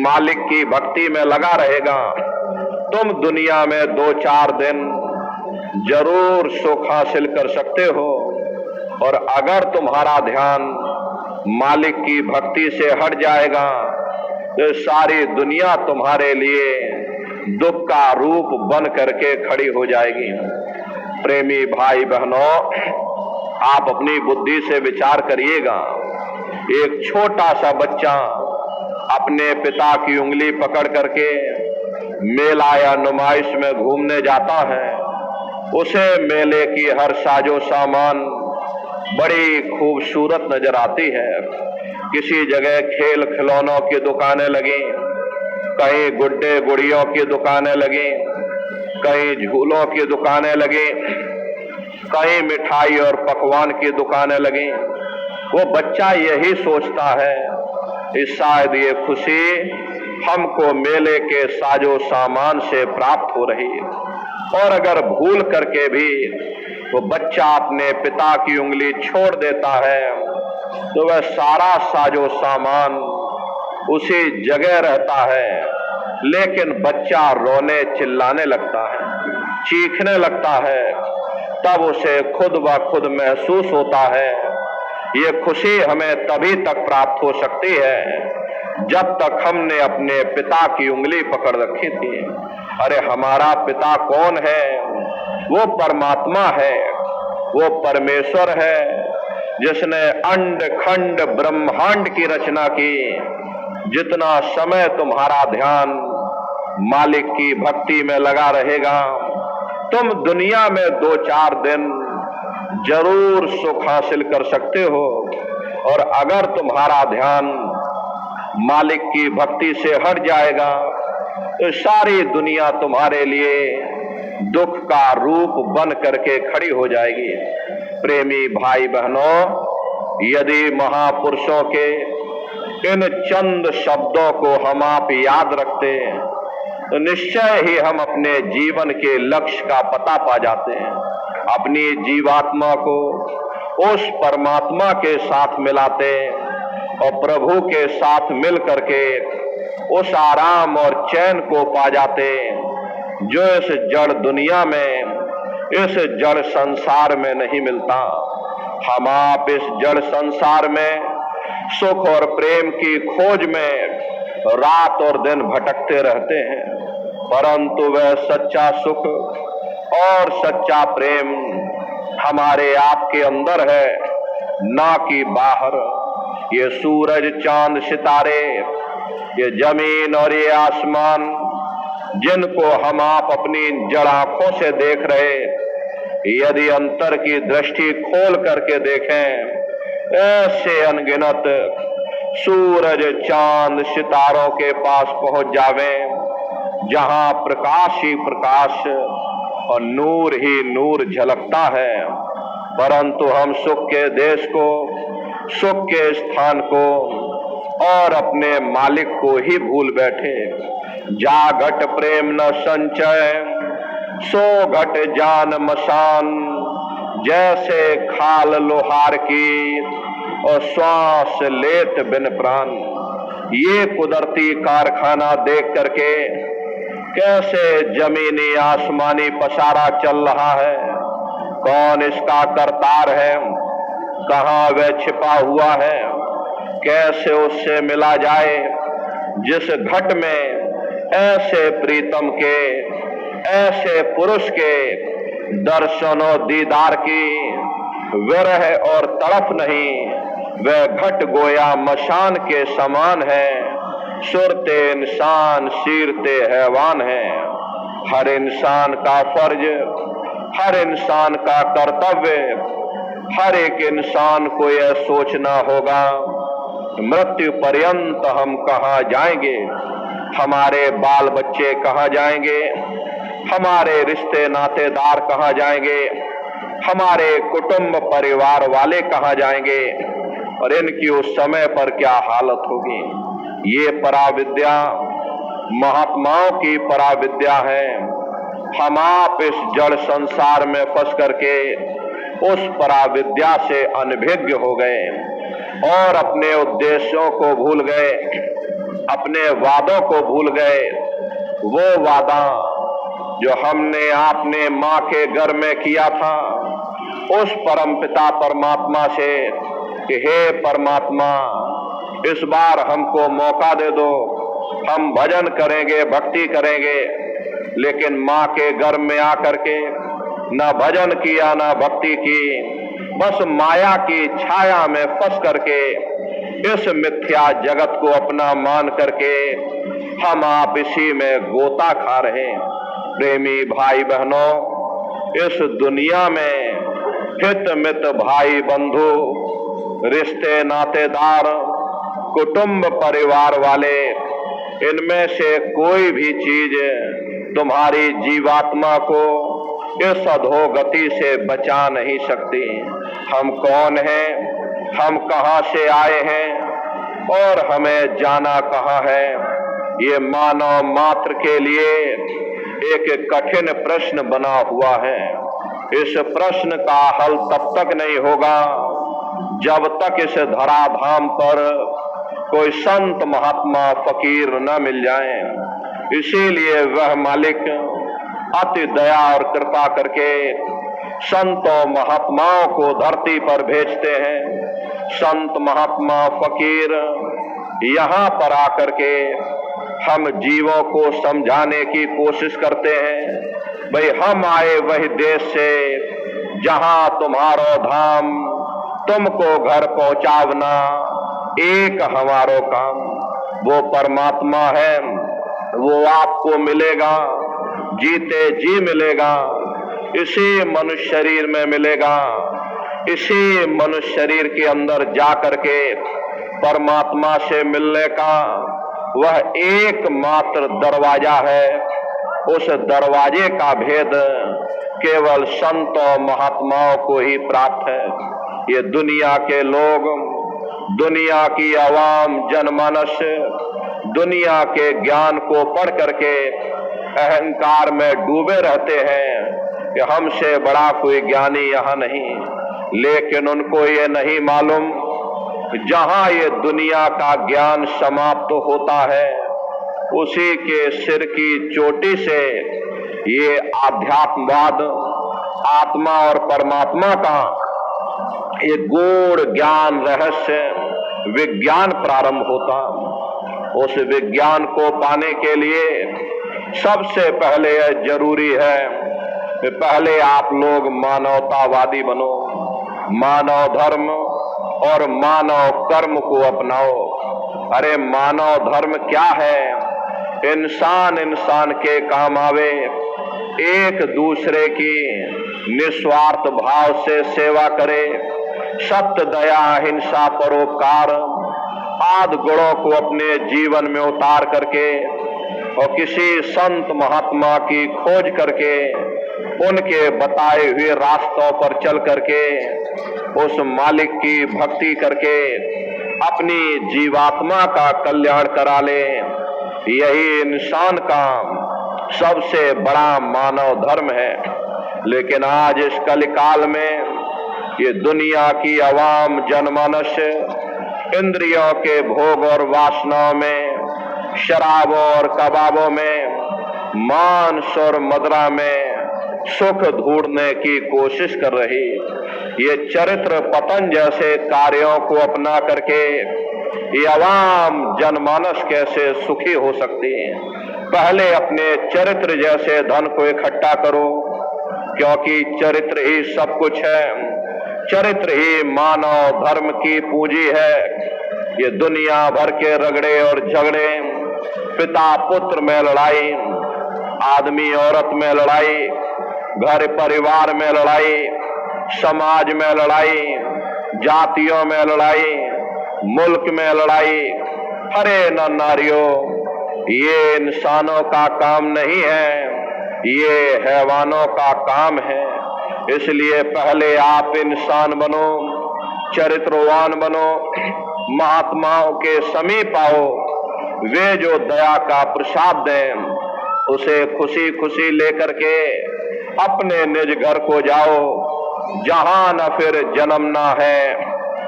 A: मालिक की भक्ति में लगा रहेगा, तुम दुनिया में 2-4 दिन जरूर सुख हासिल कर सकते हो। और अगर तुम्हारा ध्यान मालिक की भक्ति से हट जाएगा तो सारी दुनिया तुम्हारे लिए दुख का रूप बन करके खड़ी हो जाएगी। प्रेमी भाई बहनों, आप अपनी बुद्धि से विचार करिएगा। एक छोटा सा बच्चा अपने पिता की उंगली पकड़ करके मेला या नुमाइश में घूमने जाता है। उसे मेले की हर साजो सामान बड़ी खूबसूरत नजर आती है। किसी जगह खेल खिलौनों की दुकानें लगी, कहीं गुड्डे गुड़ियों की दुकानें लगी, कहीं झूलों की दुकानें लगी, कहीं मिठाई और पकवान की दुकानें लगी। वो बच्चा यही सोचता है कि शायद ये खुशी हमको मेले के साजो सामान से प्राप्त हो रही है। और अगर भूल करके भी वो बच्चा अपने पिता की उंगली छोड़ देता है तो वह सारा साजो सामान उसी जगह रहता है, लेकिन बच्चा रोने चिल्लाने लगता है, चीखने लगता है। तब उसे खुद ब खुद महसूस होता है ये खुशी हमें तभी तक प्राप्त हो सकती है जब तक हमने अपने पिता की उंगली पकड़ रखी थी। अरे हमारा पिता कौन है? वो परमात्मा है, वो परमेश्वर है जिसने अंड खंड ब्रह्मांड की रचना की। जितना समय तुम्हारा ध्यान मालिक की भक्ति में लगा रहेगा, तुम दुनिया में 2-4 दिन जरूर सुख हासिल कर सकते हो। और अगर तुम्हारा ध्यान मालिक की भक्ति से हट जाएगा तो सारी दुनिया तुम्हारे लिए दुख का रूप बन करके खड़ी हो जाएगी। प्रेमी भाई बहनों, यदि महापुरुषों के इन चंद शब्दों को हम आप याद रखते हैं तो निश्चय ही हम अपने जीवन के लक्ष्य का पता पा जाते हैं। अपनी जीवात्मा को उस परमात्मा के साथ मिलाते और प्रभु के साथ मिल करके उस आराम और चैन को पा जाते जो इस जड़ दुनिया में, इस जड़ संसार में नहीं मिलता। हम आप इस जड़ संसार में सुख और प्रेम की खोज में रात और दिन भटकते रहते हैं, परंतु वह सच्चा सुख और सच्चा प्रेम हमारे आपके अंदर है, ना कि बाहर। ये सूरज चांद सितारे, ये जमीन और ये आसमान जिनको हम आप अपनी जड़ आंखों से देख रहे, यदि अंतर की दृष्टि खोल करके देखें, ऐसे अनगिनत सूरज चांद सितारों के पास पहुंच जावें जहां प्रकाश ही प्रकाश और नूर ही नूर झलकता है। परंतु हम सुख के देश को, सुख के स्थान को और अपने मालिक को ही भूल बैठे। जा घट प्रेम न संचय, सो घट जान मसान, जैसे खाल लोहार की और श्वास लेत बिन प्राण। ये कुदरती कारखाना देख करके कैसे जमीनी आसमानी पसारा चल रहा है, कौन इसका करतार है, कहाँ वह छिपा हुआ है, कैसे उससे मिला जाए जिस घट में ऐसे प्रीतम के, ऐसे पुरुष के दर्शन और दीदार की विरह और तड़प नहीं। वह घट गोया मशान के समान है, सुरते इंसान सीरते हैवान है। हर इंसान का फर्ज, हर इंसान का कर्तव्य, हर एक इंसान को यह सोचना होगा मृत्यु पर्यंत हम कहाँ जाएंगे, हमारे बाल बच्चे कहाँ जाएंगे, हमारे रिश्ते नातेदार कहाँ जाएंगे, हमारे कुटुंब परिवार वाले कहाँ जाएंगे और इनकी उस समय पर क्या हालत होगी। ये पराविद्या महात्माओं की पराविद्या है। हम आप इस जड़ संसार में फंस करके उस पराविद्या से अनभिज्ञ हो गए और अपने उद्देश्यों को भूल गए, अपने वादों को भूल गए। वो वादा जो हमने आपने मां के गर्भ में किया था उस परमपिता परमात्मा से कि हे परमात्मा, इस बार हमको मौका दे दो, हम भजन करेंगे, भक्ति करेंगे। लेकिन मां के गर्भ में आकर के न भजन किया न भक्ति की, बस माया की छाया में फंस करके इस मिथ्या जगत को अपना मान करके हम आप इसी में गोता खा रहे हैं। प्रेमी भाई बहनों, इस दुनिया में हित मित भाई बंधु, रिश्ते नातेदार, कुटुंब परिवार वाले, इनमें से कोई भी चीज तुम्हारी जीवात्मा को इस अधोगति से बचा नहीं सकती। हम कौन हैं, हम कहां से आए हैं और हमें जाना कहां है, ये मानव मात्र के लिए एक कठिन प्रश्न बना हुआ है। इस प्रश्न का हल तब तक नहीं होगा जब तक इस धराधाम पर कोई संत महात्मा फकीर न मिल जाए। इसीलिए वह मालिक अति दया और कृपा करके संतों महात्माओं को धरती पर भेजते हैं। संत महात्मा फकीर यहाँ पर आकर के हम जीवों को समझाने की कोशिश करते हैं। भाई, हम आए वही देश से जहां तुम्हारो धाम, तुमको घर पहुंचावना एक हमारो काम। वो परमात्मा है, वो आपको मिलेगा, जीते जी मिलेगा, इसी मनुष्य शरीर में मिलेगा। इसी मनुष्य शरीर के अंदर जा करके परमात्मा से मिलने का वह एकमात्र दरवाजा है। उस दरवाजे का भेद केवल संतों महात्माओं को ही प्राप्त है। ये दुनिया के लोग, दुनिया की आवाम जनमानस दुनिया के ज्ञान को पढ़ करके अहंकार में डूबे रहते हैं कि हमसे बड़ा कोई ज्ञानी यहाँ नहीं। लेकिन उनको ये नहीं मालूम जहां ये दुनिया का ज्ञान समाप्त होता है, उसी के सिर की चोटी से ये आध्यात्मवाद, आत्मा और परमात्मा का ये गूढ़ ज्ञान, रहस्य, विज्ञान प्रारंभ होता। उस विज्ञान को पाने के लिए सबसे पहले जरूरी है कि पहले आप लोग मानवतावादी बनो, मानव धर्म और मानव कर्म को अपनाओ। अरे मानव धर्म क्या है? इंसान इंसान के काम आवे, एक दूसरे की निस्वार्थ भाव से सेवा करे, सत्य, दया, अहिंसा, परोपकार आदि गुणों को अपने जीवन में उतार करके और किसी संत महात्मा की खोज करके उनके बताए हुए रास्तों पर चल करके उस मालिक की भक्ति करके अपनी जीवात्मा का कल्याण करा ले, यही इंसान का सबसे बड़ा मानव धर्म है। लेकिन आज इस कलिकाल में ये दुनिया की आवाम जनमानस इंद्रियों के भोग और वासनाओं में, शराबों और कबाबों में, मांस और मदिरा में सुख ढूंढने की कोशिश कर रही। ये चरित्र पतन जैसे कार्यों को अपना करके ये आवाम जनमानस कैसे सुखी हो सकती है? पहले अपने चरित्र जैसे धन को इकट्ठा करो, क्योंकि चरित्र ही सब कुछ है। चरित्र ही मानव धर्म की पूंजी है। ये दुनिया भर के रगड़े और झगड़े, पिता पुत्र में लड़ाई, आदमी औरत में लड़ाई, घर परिवार में लड़ाई, समाज में लड़ाई, जातियों में लड़ाई, मुल्क में लड़ाई, हरे न नारियों, ये इंसानों का काम नहीं है, ये हैवानों का काम है। इसलिए पहले आप इंसान बनो, चरित्रवान बनो, महात्माओं के समीप आओ, वे जो दया का प्रसाद दें उसे खुशी खुशी लेकर के अपने निज घर को जाओ, जहां न फिर जन्मना है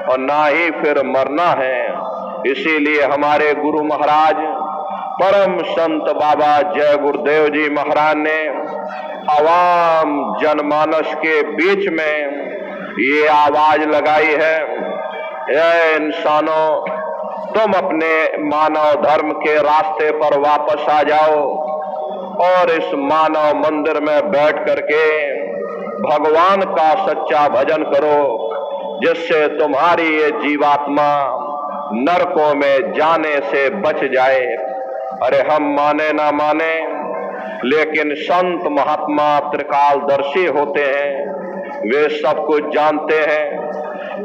A: और ना ही फिर मरना है। इसीलिए हमारे गुरु महाराज परम संत बाबा जय गुरुदेव जी महाराज ने आवाम जनमानस के बीच में ये आवाज लगाई है, ऐ इंसानों, तुम अपने मानव धर्म के रास्ते पर वापस आ जाओ और इस मानव मंदिर में बैठ करके भगवान का सच्चा भजन करो, जिससे तुम्हारी ये जीवात्मा नरकों में जाने से बच जाए। अरे हम माने ना माने, लेकिन संत महात्मा त्रिकालदर्शी होते हैं, वे सब कुछ जानते हैं।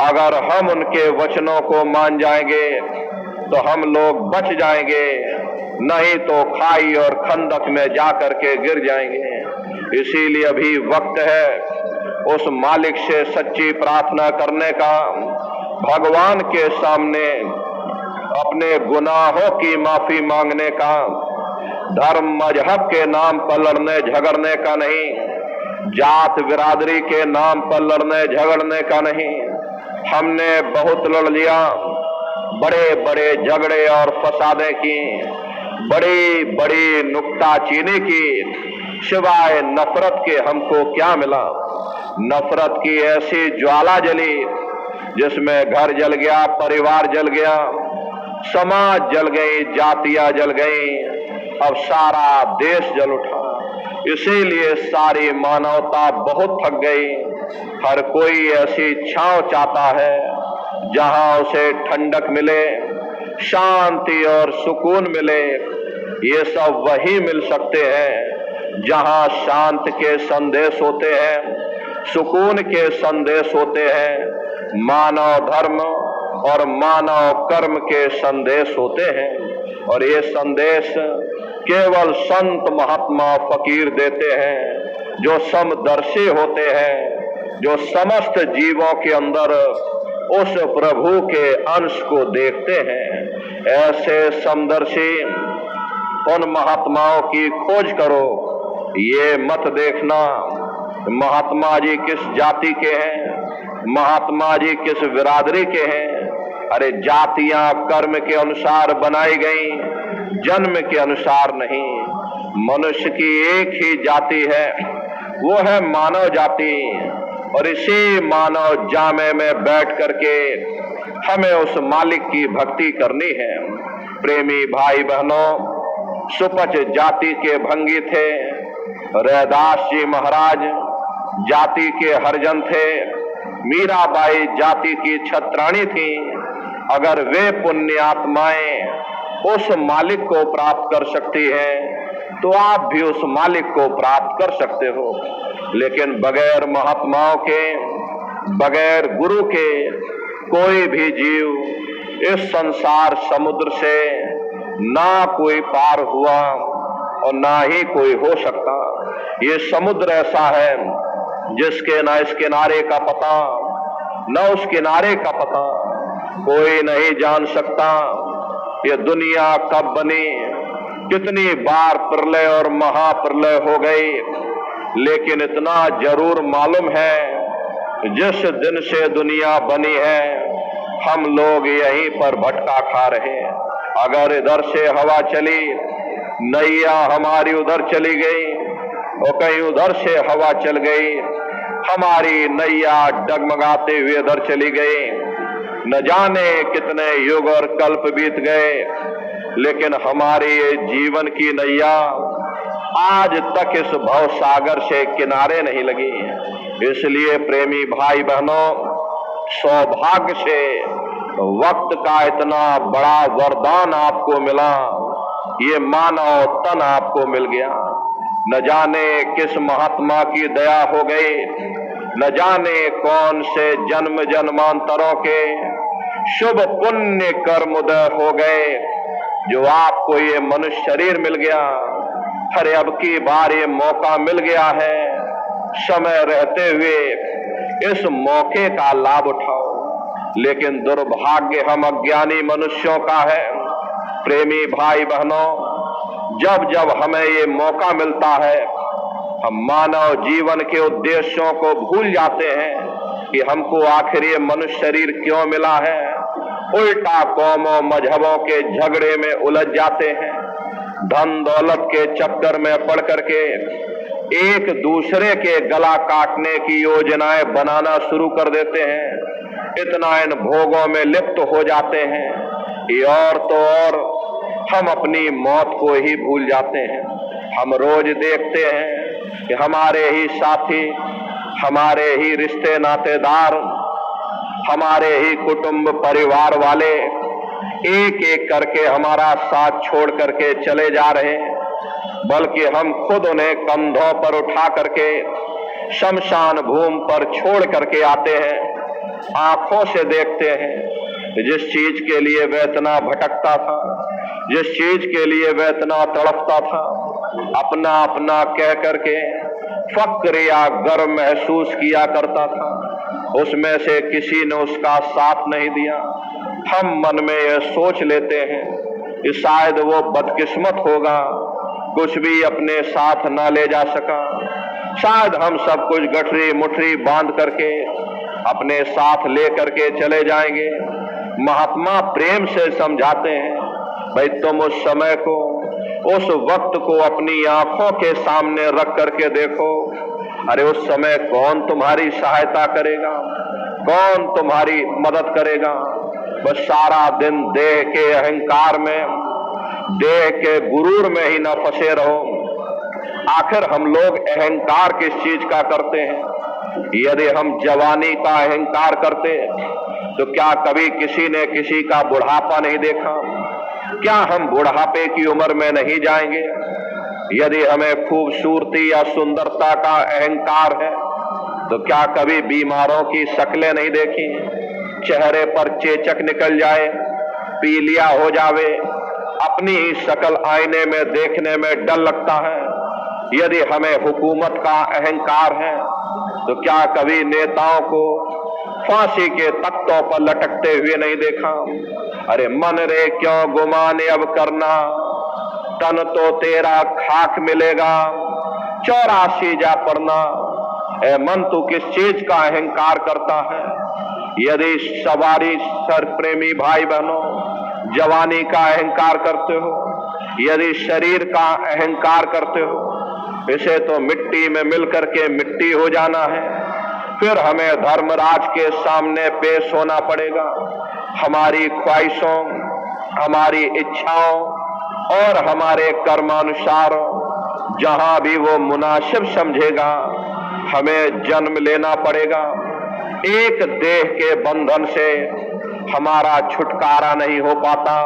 A: अगर हम उनके वचनों को मान जाएंगे तो हम लोग बच जाएंगे, नहीं तो खाई और खंदक में जाकर के गिर जाएंगे। इसीलिए अभी वक्त है उस मालिक से सच्ची प्रार्थना करने का, भगवान के सामने अपने गुनाहों की माफी मांगने का, धर्म मजहब के नाम पर लड़ने झगड़ने का नहीं, जात बिरादरी के नाम पर लड़ने झगड़ने का नहीं। हमने बहुत लड़ लिया, बड़े बड़े झगड़े और फसादे की, बड़ी बड़ी नुक्ताचीनी की, सिवाय नफरत के हमको क्या मिला। नफरत की ऐसी ज्वाला जली जिसमें घर जल गया, परिवार जल गया, समाज जल गई, जातियां जल गई, अब सारा देश जल उठा। इसीलिए सारी मानवता बहुत थक गई। हर कोई ऐसी छांव चाहता है जहां उसे ठंडक मिले, शांति और सुकून मिले। ये सब वही मिल सकते हैं जहां शांत के संदेश होते हैं, सुकून के संदेश होते हैं, मानव धर्म और मानव कर्म के संदेश होते हैं। और ये संदेश केवल संत महात्मा फकीर देते हैं, जो समदर्शी होते हैं, जो समस्त जीवों के अंदर उस प्रभु के अंश को देखते हैं। ऐसे समदर्शी उन महात्माओं की खोज करो। ये मत देखना महात्मा जी किस जाति के हैं, महात्मा जी किस बिरादरी के हैं। अरे जातियां कर्म के अनुसार बनाई गई, जन्म के अनुसार नहीं। मनुष्य की एक ही जाति है, वो है मानव जाति। और इसी मानव जामे में बैठ करके हमें उस मालिक की भक्ति करनी है। प्रेमी भाई बहनों, सुपच जाति के भंगी थे, रैदास जी महाराज जाति के हरिजन थे, मीराबाई जाति की छत्राणी थी। अगर वे पुण्यात्माएं उस मालिक को प्राप्त कर सकती हैं तो आप भी उस मालिक को प्राप्त कर सकते हो। लेकिन बगैर महात्माओं के, बगैर गुरु के कोई भी जीव इस संसार समुद्र से ना कोई पार हुआ और ना ही कोई हो सकता। ये समुद्र ऐसा है जिसके ना इस किनारे का पता, न उस किनारे का पता, कोई नहीं जान सकता। ये दुनिया कब बनी, कितनी बार प्रलय और महाप्रलय हो गई, लेकिन इतना जरूर मालूम है जिस दिन से दुनिया बनी है हम लोग यहीं पर भटका खा रहे हैं। अगर इधर से हवा चली, नैया हमारी उधर चली गई और कहीं उधर से हवा चल गई, हमारी नैया डगमगाते हुए इधर चली गई। न जाने कितने युग और कल्प बीत गए, लेकिन हमारी ये जीवन की नैया आज तक इस भव सागर से किनारे नहीं लगी। इसलिए प्रेमी भाई बहनों, सौभाग्य से वक्त का इतना बड़ा वरदान आपको मिला, ये मानव तन आपको मिल गया। न जाने किस महात्मा की दया हो गई, न जाने कौन से जन्म जन्मांतरों के शुभ पुण्य कर्म उदय हो गए जो आपको ये मनुष्य शरीर मिल गया। अरे अब की बार ये मौका मिल गया है, समय रहते हुए इस मौके का लाभ उठाओ। लेकिन दुर्भाग्य हम अज्ञानी मनुष्यों का है, प्रेमी भाई बहनों, जब जब हमें ये मौका मिलता है, हम मानव जीवन के उद्देश्यों को भूल जाते हैं कि हमको आखिर ये मनुष्य शरीर क्यों मिला है। उल्टा कौमों मजहबों के झगड़े में उलझ जाते हैं, धन दौलत के चक्कर में पड़ करके एक दूसरे के गला काटने की योजनाएं बनाना शुरू कर देते हैं। इतना इन भोगों में लिप्त हो जाते हैं कि और तो और हम अपनी मौत को ही भूल जाते हैं। हम रोज देखते हैं कि हमारे ही साथी, हमारे ही रिश्ते नातेदार, हमारे ही कुटुंब परिवार वाले एक एक करके हमारा साथ छोड़ करके चले जा रहे हैं, बल्कि हम खुद उन्हें कंधों पर उठा करके शमशान भूमि पर छोड़ करके आते हैं। आंखों से देखते हैं जिस चीज के लिए वह इतना भटकता था, जिस चीज के लिए वह इतना तड़पता था, अपना अपना कह करके फक्र या गर्व महसूस किया करता था, उसमें से किसी ने उसका साथ नहीं दिया। हम मन में यह सोच लेते हैं कि शायद वो बदकिस्मत होगा, कुछ भी अपने साथ ना ले जा सका। शायद हम सब कुछ गठरी मुठरी बांध करके अपने साथ ले करके चले जाएंगे। महात्मा प्रेम से समझाते हैं, भाई तुम उस समय को, उस वक्त को अपनी आंखों के सामने रख करके देखो। अरे उस समय कौन तुम्हारी सहायता करेगा, कौन तुम्हारी मदद करेगा। बस सारा दिन देह के अहंकार में, देह के गुरूर में ही न फंसे रहो। आखिर हम लोग अहंकार किस चीज का करते हैं? यदि हम जवानी का अहंकार करते तो क्या कभी किसी ने किसी का बुढ़ापा नहीं देखा? क्या हम बुढ़ापे की उम्र में नहीं जाएंगे? यदि हमें खूबसूरती या सुंदरता का अहंकार है तो क्या कभी बीमारों की शक्लें नहीं देखी? चेहरे पर चेचक निकल जाए, पीलिया हो जावे, अपनी ही शक्ल आईने में देखने में डर लगता है। यदि हमें हुकूमत का अहंकार है तो क्या कभी नेताओं को फांसी के तख्तों पर लटकते हुए नहीं देखा? अरे मन रे क्यों गुमाने अब करना, तन तो तेरा खाक मिलेगा, 84 जा पड़ना। ए मन तू किस चीज का अहंकार करता है? यदि सवारी सर प्रेमी भाई बहनों जवानी का अहंकार करते हो, यदि शरीर का अहंकार करते हो, इसे तो मिट्टी में मिल करके मिट्टी हो जाना है। फिर हमें धर्मराज के सामने पेश होना पड़ेगा। हमारी ख्वाहिशों, हमारी इच्छाओं और हमारे कर्मानुसार जहां भी वो मुनासिब समझेगा हमें जन्म लेना पड़ेगा। एक देह के बंधन से हमारा छुटकारा नहीं हो पाता।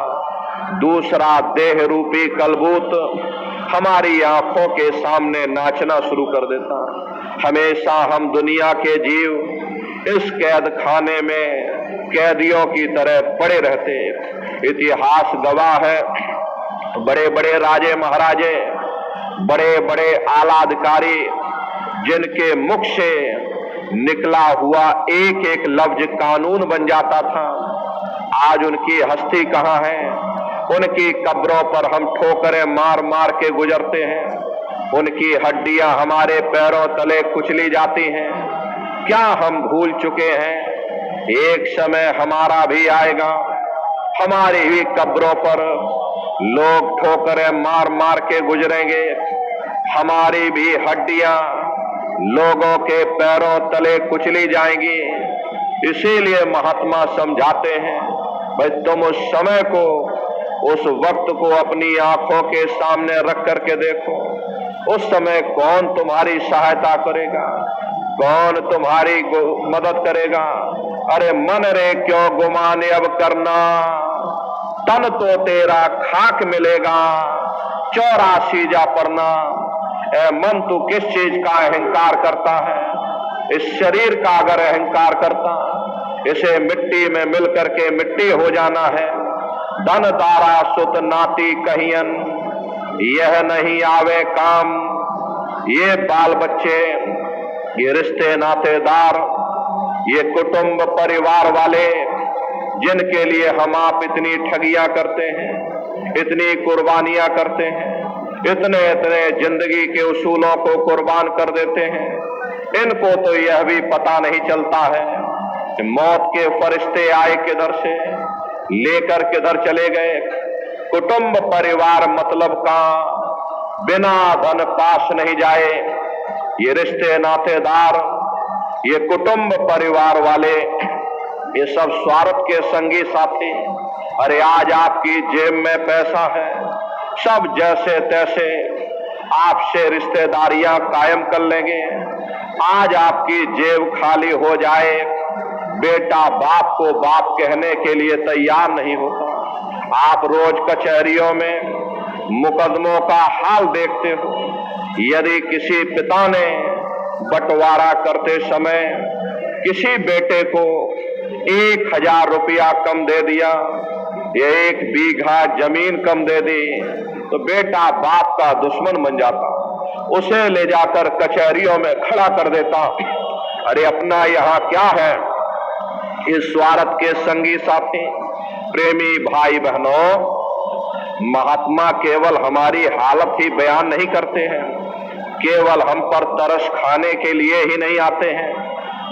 A: दूसरा देह रूपी कलबूत हमारी आंखों के सामने नाचना शुरू कर देता। हमेशा हम दुनिया के जीव इस कैद खाने में कैदियों की तरह पड़े रहते। इतिहास गवाह है, बड़े बड़े राजे महाराजे, बड़े बड़े आला अधिकारी जिनके मुख से निकला हुआ एक एक लफ्ज कानून बन जाता था, आज उनकी हस्ती कहाँ है? उनकी कब्रों पर हम ठोकरें मार मार के गुजरते हैं, उनकी हड्डियां हमारे पैरों तले कुचली जाती हैं। क्या हम भूल चुके हैं एक समय हमारा भी आएगा, हमारी ही कब्रों पर लोग ठोकरें मार मार के गुजरेंगे, हमारी भी हड्डियां लोगों के पैरों तले कुचली जाएंगी। इसीलिए महात्मा समझाते हैं, भाई तुम उस समय को, उस वक्त को अपनी आंखों के सामने रख करके देखो। उस समय कौन तुम्हारी सहायता करेगा, कौन तुम्हारी मदद करेगा? अरे मन रे क्यों गुमाने अब करना, तन तो तेरा खाक मिलेगा, 84 जा पड़ना। ए मन तू किस चीज का अहंकार करता है? इस शरीर का अगर अहंकार करता, इसे मिट्टी में मिल करके मिट्टी हो जाना है। धन दारा सुत नाती कहियन, यह नहीं आवे काम। ये बाल बच्चे, ये रिश्ते नातेदार, ये कुटुंब परिवार वाले जिनके लिए हम आप इतनी ठगियां करते हैं, इतनी कुर्बानियां करते हैं, इतने इतने जिंदगी के उसूलों को कुर्बान कर देते हैं। इनको तो यह भी पता नहीं चलता है कि मौत के फरिश्ते आए किधर से, लेकर किधर चले गए। कुटुंब परिवार मतलब का बिना धन पास नहीं जाए। ये रिश्ते नातेदार, ये कुटुंब परिवार वाले, ये सब स्वार्थ के संगी साथी। अरे आज आपकी जेब में पैसा है, सब जैसे तैसे आपसे रिश्तेदारियां कायम कर लेंगे। आज आपकी जेब खाली हो जाए, बेटा बाप को बाप कहने के लिए तैयार नहीं होता। आप रोज कचहरियों में मुकदमों का हाल देखते हो। यदि किसी पिता ने बंटवारा करते समय किसी बेटे को 1000 रुपया कम दे दिया या 1 बीघा जमीन कम दे दी, तो बेटा बाप का दुश्मन बन जाता, उसे ले जाकर कचहरियों में खड़ा कर देता। अरे अपना यहाँ क्या है? इस स्वार्थ के संगी साथी प्रेमी भाई बहनों, महात्मा केवल हमारी हालत ही बयान नहीं करते हैं, केवल हम पर तरस खाने के लिए ही नहीं आते हैं,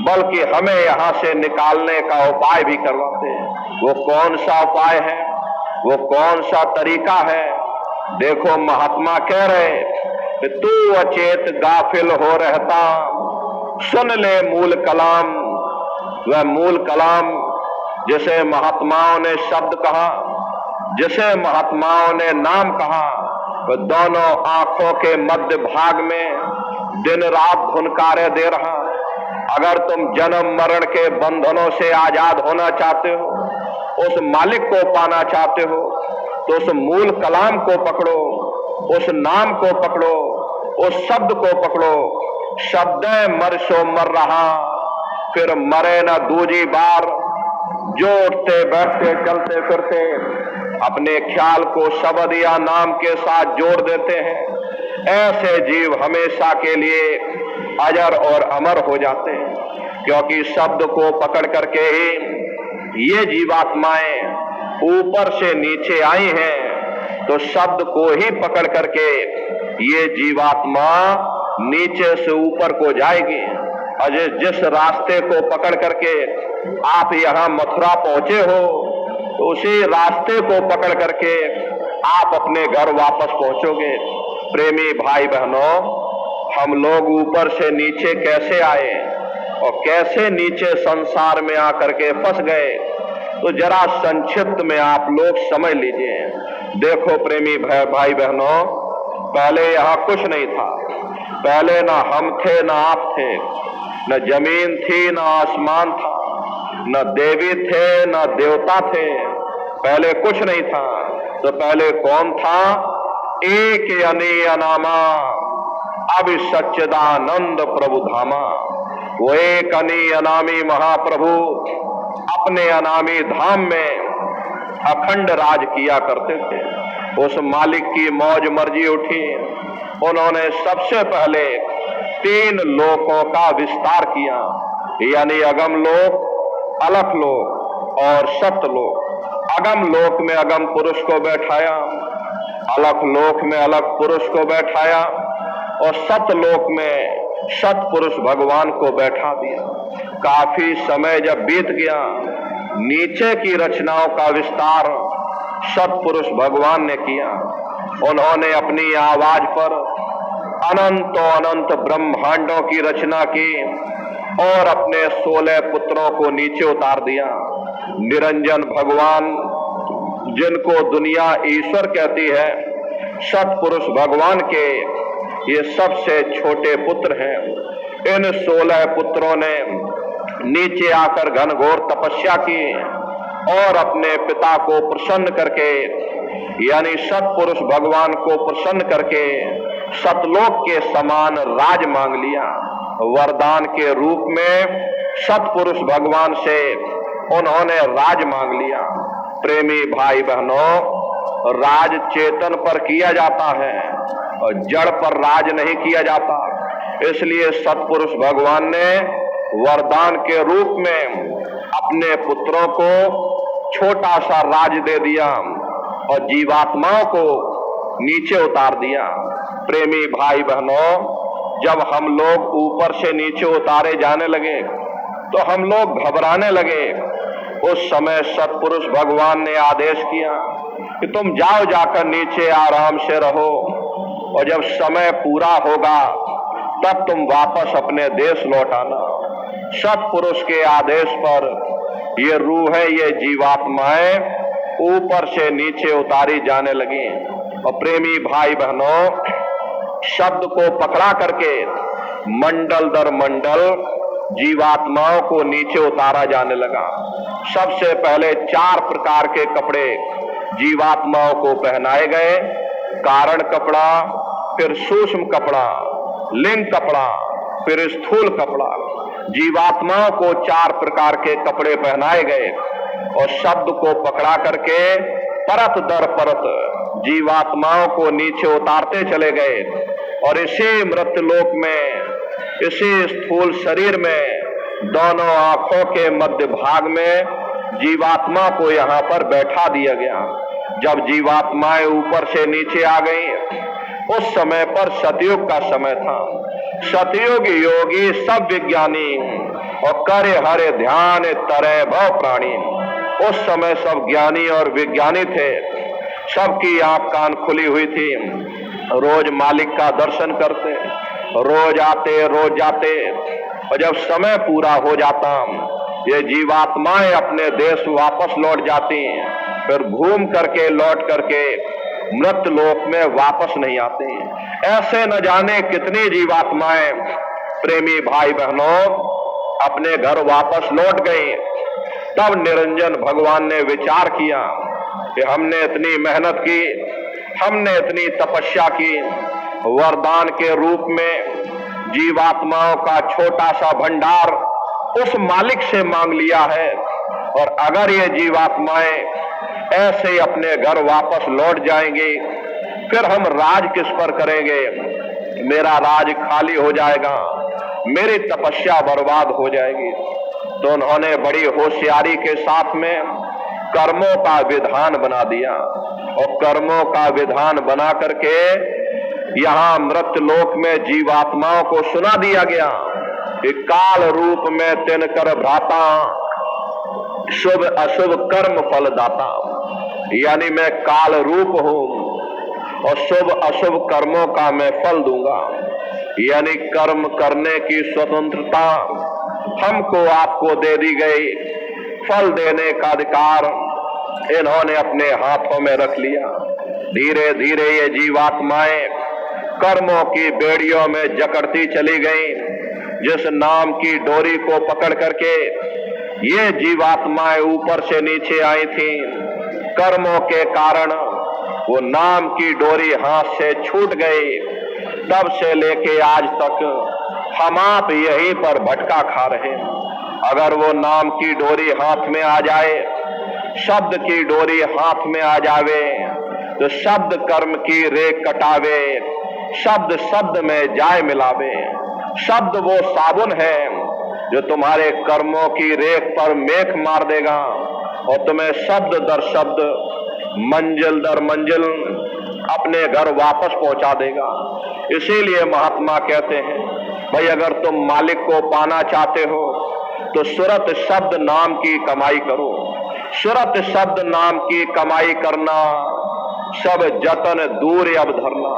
A: बल्कि हमें यहाँ से निकालने का उपाय भी करवाते हैं। वो कौन सा उपाय है, वो कौन सा तरीका है? देखो महात्मा कह रहे कि तू अचेत गाफिल हो रहता, सुन ले मूल कलाम। वह मूल कलाम जिसे महात्माओं ने शब्द कहा, जिसे महात्माओं ने नाम कहा, वह दोनों आंखों के मध्य भाग में दिन रात धुनकारे दे रहा। अगर तुम जन्म मरण के बंधनों से आजाद होना चाहते हो, उस मालिक को पाना चाहते हो, तो उस मूल कलाम को पकड़ो, उस नाम को पकड़ो, उस शब्द को पकड़ो। शब्द मर सो मर रहा, फिर मरे न दूजी बार। जो उठते बैठते चलते फिरते अपने ख्याल को शब्द या नाम के साथ जोड़ देते हैं, ऐसे जीव हमेशा के लिए अजर और अमर हो जाते हैं। क्योंकि शब्द को पकड़ करके ही ये जीवात्माएं ऊपर से नीचे आई हैं, तो शब्द को ही पकड़ करके ये जीवात्मा नीचे से ऊपर को जाएगी। अजय जिस रास्ते को पकड़ करके आप यहाँ मथुरा पहुंचे हो, तो उसी रास्ते को पकड़ करके आप अपने घर वापस पहुंचोगे। प्रेमी भाई बहनों, हम लोग ऊपर से नीचे कैसे आए और कैसे नीचे संसार में आकर के फंस गए, तो जरा संक्षिप्त में आप लोग समझ लीजिए। देखो प्रेमी भाई बहनों, पहले यहाँ कुछ नहीं था। पहले ना हम थे ना आप थे, न जमीन थी न आसमान था, न देवी थे न देवता थे। पहले कुछ नहीं था। तो पहले कौन था? एक अनी अनामा अभि सच्चिदानंद प्रभु धामा। वो एक अनी अनामी महाप्रभु अपने अनामी धाम में अखंड राज किया करते थे। उस मालिक की मौज मर्जी उठी। उन्होंने सबसे पहले 3 लोकों का विस्तार किया, यानी अगम लोक, अलख लोक और सतलोक। अगम लोक में अगम पुरुष को बैठाया, अलख लोक में अलख पुरुष को बैठाया और सतलोक में सतपुरुष भगवान को बैठा दिया। काफी समय जब बीत गया, नीचे की रचनाओं का विस्तार सतपुरुष भगवान ने किया। उन्होंने अपनी आवाज पर अनंतों अनंत ब्रह्मांडों की रचना की और अपने 16 पुत्रों को नीचे उतार दिया। निरंजन भगवान, जिनको दुनिया ईश्वर कहती है, सतपुरुष भगवान के ये सबसे छोटे पुत्र हैं। इन 16 पुत्रों ने नीचे आकर घनघोर तपस्या की और अपने पिता को प्रसन्न करके, यानी सतपुरुष भगवान को प्रसन्न करके सतलोक के समान राज मांग लिया। वरदान के रूप में सतपुरुष भगवान से उन्होंने राज मांग लिया। प्रेमी भाई बहनों, राज चेतन पर किया जाता है और जड़ पर राज नहीं किया जाता। इसलिए सतपुरुष भगवान ने वरदान के रूप में अपने पुत्रों को छोटा सा राज दे दिया। और जीवात्माओं को नीचे उतार दिया। प्रेमी भाई बहनों, जब हम लोग ऊपर से नीचे उतारे जाने लगे तो हम लोग घबराने लगे। उस समय सत्पुरुष भगवान ने आदेश किया कि तुम जाओ, जाकर नीचे आराम से रहो, और जब समय पूरा होगा तब तुम वापस अपने देश लौट आना। सत्पुरुष के आदेश पर ये रूह है, ये जीवात्माएं ऊपर से नीचे उतारी जाने लगी। और प्रेमी भाई बहनों, शब्द को पकड़ा करके मंडल दर मंडल जीवात्माओं को नीचे उतारा जाने लगा। सबसे पहले 4 प्रकार के कपड़े जीवात्माओं को पहनाए गए। कारण कपड़ा, फिर सूक्ष्म कपड़ा, लिंग कपड़ा, फिर स्थूल कपड़ा। जीवात्माओं को 4 प्रकार के कपड़े पहनाए गए और शब्द को पकड़ा करके परत दर परत जीवात्माओं को नीचे उतारते चले गए। और इसी मृत्युलोक में, इसी स्थूल शरीर में, दोनों आंखों के मध्य भाग में जीवात्मा को यहाँ पर बैठा दिया गया। जब जीवात्माएं ऊपर से नीचे आ गई, उस समय पर सतयुग का समय था। सतयुग योगी सब विज्ञानी और करे हरे ध्यान तरे भव प्राणी। उस समय सब ज्ञानी और विज्ञानी थे, सबकी आंख कान खुली हुई थी। रोज मालिक का दर्शन करते, रोज आते, रोज जाते, और जब समय पूरा हो जाता ये जीवात्माएं अपने देश वापस लौट जाती, फिर घूम करके लौट करके मृत्युलोक में वापस नहीं आते। ऐसे न जाने कितनी जीवात्माएं, प्रेमी भाई बहनों, अपने घर वापस लौट गई। तब निरंजन भगवान ने विचार किया कि हमने इतनी मेहनत की, हमने इतनी तपस्या की, वरदान के रूप में जीवात्माओं का छोटा सा भंडार उस मालिक से मांग लिया है, और अगर ये जीवात्माएं ऐसे ही अपने घर वापस लौट जाएंगी, फिर हम राज किस पर करेंगे? मेरा राज खाली हो जाएगा, मेरी तपस्या बर्बाद हो जाएगी। तो उन्होंने बड़ी होशियारी के साथ में कर्मों का विधान बना दिया, और कर्मों का विधान बना करके यहाँ मृत्युलोक में जीवात्माओं को सुना दिया गया कि काल रूप में तिनकर भ्राता, शुभ अशुभ कर्म फल दाता। यानी मैं काल रूप हूं और शुभ अशुभ कर्मों का मैं फल दूंगा। यानी कर्म करने की स्वतंत्रता हमको आपको दे दी गई, फल देने का अधिकार इन्होंने अपने हाथों में रख लिया। धीरे धीरे ये जीवात्माएं कर्मों की बेड़ियों में जकड़ती चली गई। जिस नाम की डोरी को पकड़ करके ये जीवात्माएं ऊपर से नीचे आई थी, कर्मों के कारण वो नाम की डोरी हाथ से छूट गई। तब से लेके आज तक हम आप यहीं पर भटका खा रहे हैं। अगर वो नाम की डोरी हाथ में आ जाए, शब्द की डोरी हाथ में आ जावे, तो शब्द कर्म की रेख कटावे, शब्द शब्द में जाय मिलावे। शब्द वो साबुन है जो तुम्हारे कर्मों की रेख पर मेख मार देगा और तुम्हें शब्द दर शब्द, मंजिल दर मंजिल अपने घर वापस पहुंचा देगा। इसीलिए महात्मा कहते हैं, भाई अगर तुम मालिक को पाना चाहते हो तो सुरत शब्द नाम की कमाई करो। सुरत शब्द नाम की कमाई करना, सब जतन दूर अब धरना।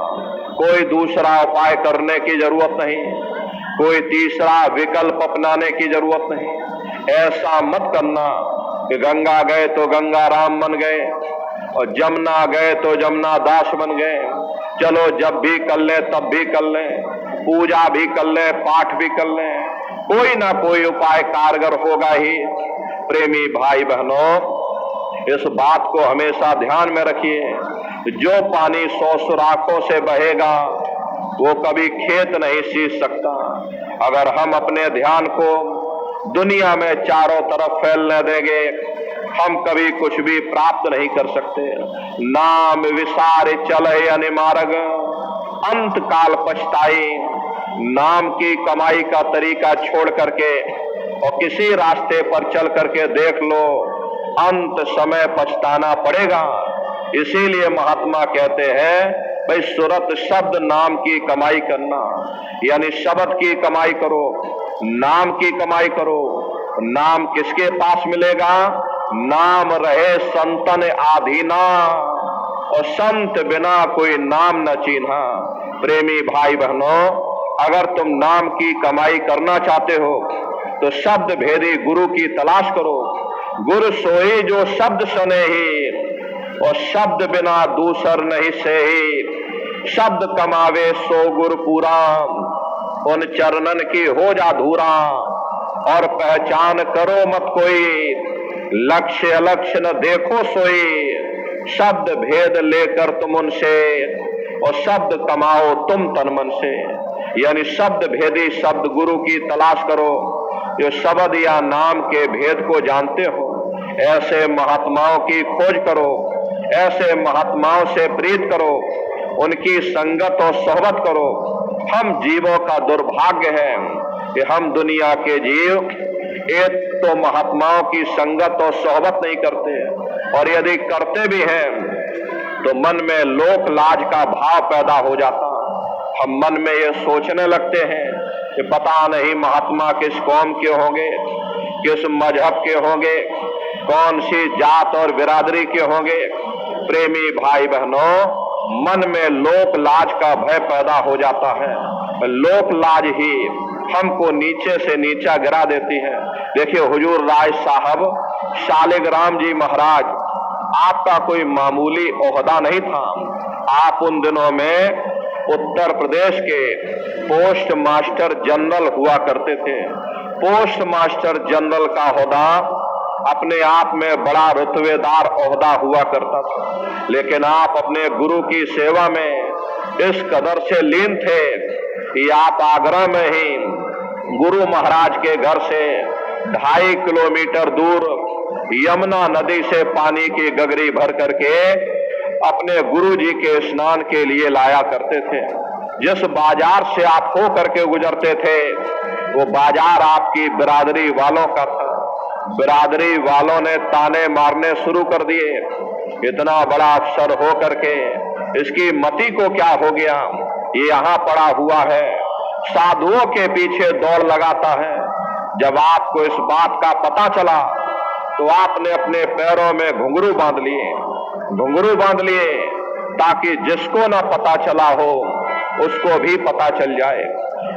A: कोई दूसरा उपाय करने की जरूरत नहीं, कोई तीसरा विकल्प अपनाने की जरूरत नहीं। ऐसा मत करना कि गंगा गए तो गंगा राम बन गए और जमुना गए तो जमुना दास बन गए। चलो जब भी कर ले तब भी कर ले, पूजा भी कर ले, पाठ भी कर ले, कोई ना कोई उपाय कारगर होगा ही। प्रेमी भाई बहनों, इस बात को हमेशा ध्यान में रखिए, जो पानी 100 सुराखों से बहेगा वो कभी खेत नहीं सींच सकता। अगर हम अपने ध्यान को दुनिया में चारों तरफ फैलने देंगे, हम कभी कुछ भी प्राप्त नहीं कर सकते। नाम विसार चले अनिमार्ग, अंत काल पछताई। नाम की कमाई का तरीका छोड़ करके और किसी रास्ते पर चल करके देख लो, अंत समय पछताना पड़ेगा। इसीलिए महात्मा कहते हैं भाई सुरत शब्द नाम की कमाई करना, यानी शब्द की कमाई करो, नाम की कमाई करो। नाम किसके पास मिलेगा? नाम रहे संतन आधीना, और संत बिना कोई नाम न चीन्हा। प्रेमी भाई बहनों, अगर तुम नाम की कमाई करना चाहते हो तो शब्द भेदी गुरु की तलाश करो। गुरु सोई जो शब्द सुने ही, और शब्द बिना दूसर नहीं से ही। शब्द कमावे सो गुरु पूरा, उन चरणन की हो जा धूरा। और पहचान करो मत कोई, लक्ष्य अलक्ष्य न देखो सोई। शब्द भेद लेकर तुम उनसे, और शब्द कमाओ तुम तन मन से। यानी शब्द भेदी शब्द गुरु की तलाश करो, जो शब्द या नाम के भेद को जानते हो। ऐसे महात्माओं की खोज करो, ऐसे महात्माओं से प्रीत करो, उनकी संगत और सोहबत करो। हम जीवों का दुर्भाग्य है कि हम दुनिया के जीव एक तो महात्माओं की संगत और सोहबत नहीं करते, और यदि करते भी हैं तो मन में लोक लाज का भाव पैदा हो जाता। हम मन में ये सोचने लगते हैं कि पता नहीं महात्मा किस कौम के होंगे, किस मजहब के होंगे, कौन सी जात और बिरादरी के होंगे। प्रेमी भाई बहनों, मन में लोक लाज का भय पैदा हो जाता है। लोक लाज ही हमको नीचे से नीचा गिरा देती है। देखिए हुजूर राय साहब शालिग्राम जी महाराज, आपका कोई मामूली ओहदा नहीं था। आप उन दिनों में उत्तर प्रदेश के पोस्ट मास्टर जनरल हुआ करते थे। पोस्ट मास्टर जनरल का ओहदा अपने आप में बड़ा रुतबेदार ओहदा हुआ करता था, लेकिन आप अपने गुरु की सेवा में इस कदर से लीन थे कि आप आगरा में ही गुरु महाराज के घर से 2.5 किलोमीटर दूर यमुना नदी से पानी की गगरी भर करके अपने गुरु जी के स्नान के लिए लाया करते थे। जिस बाजार से आप हो करके गुजरते थे वो बाजार आपकी बिरादरी वालों का था। बिरादरी वालों ने ताने मारने शुरू कर दिए, इतना बड़ा अफसर हो करके इसकी मति को क्या हो गया, ये यहाँ पड़ा हुआ है, साधुओं के पीछे दौड़ लगाता है। जब आपको इस बात का पता चला तो आपने अपने पैरों में घुंघरू बांध लिए ताकि जिसको ना पता चला हो उसको भी पता चल जाए।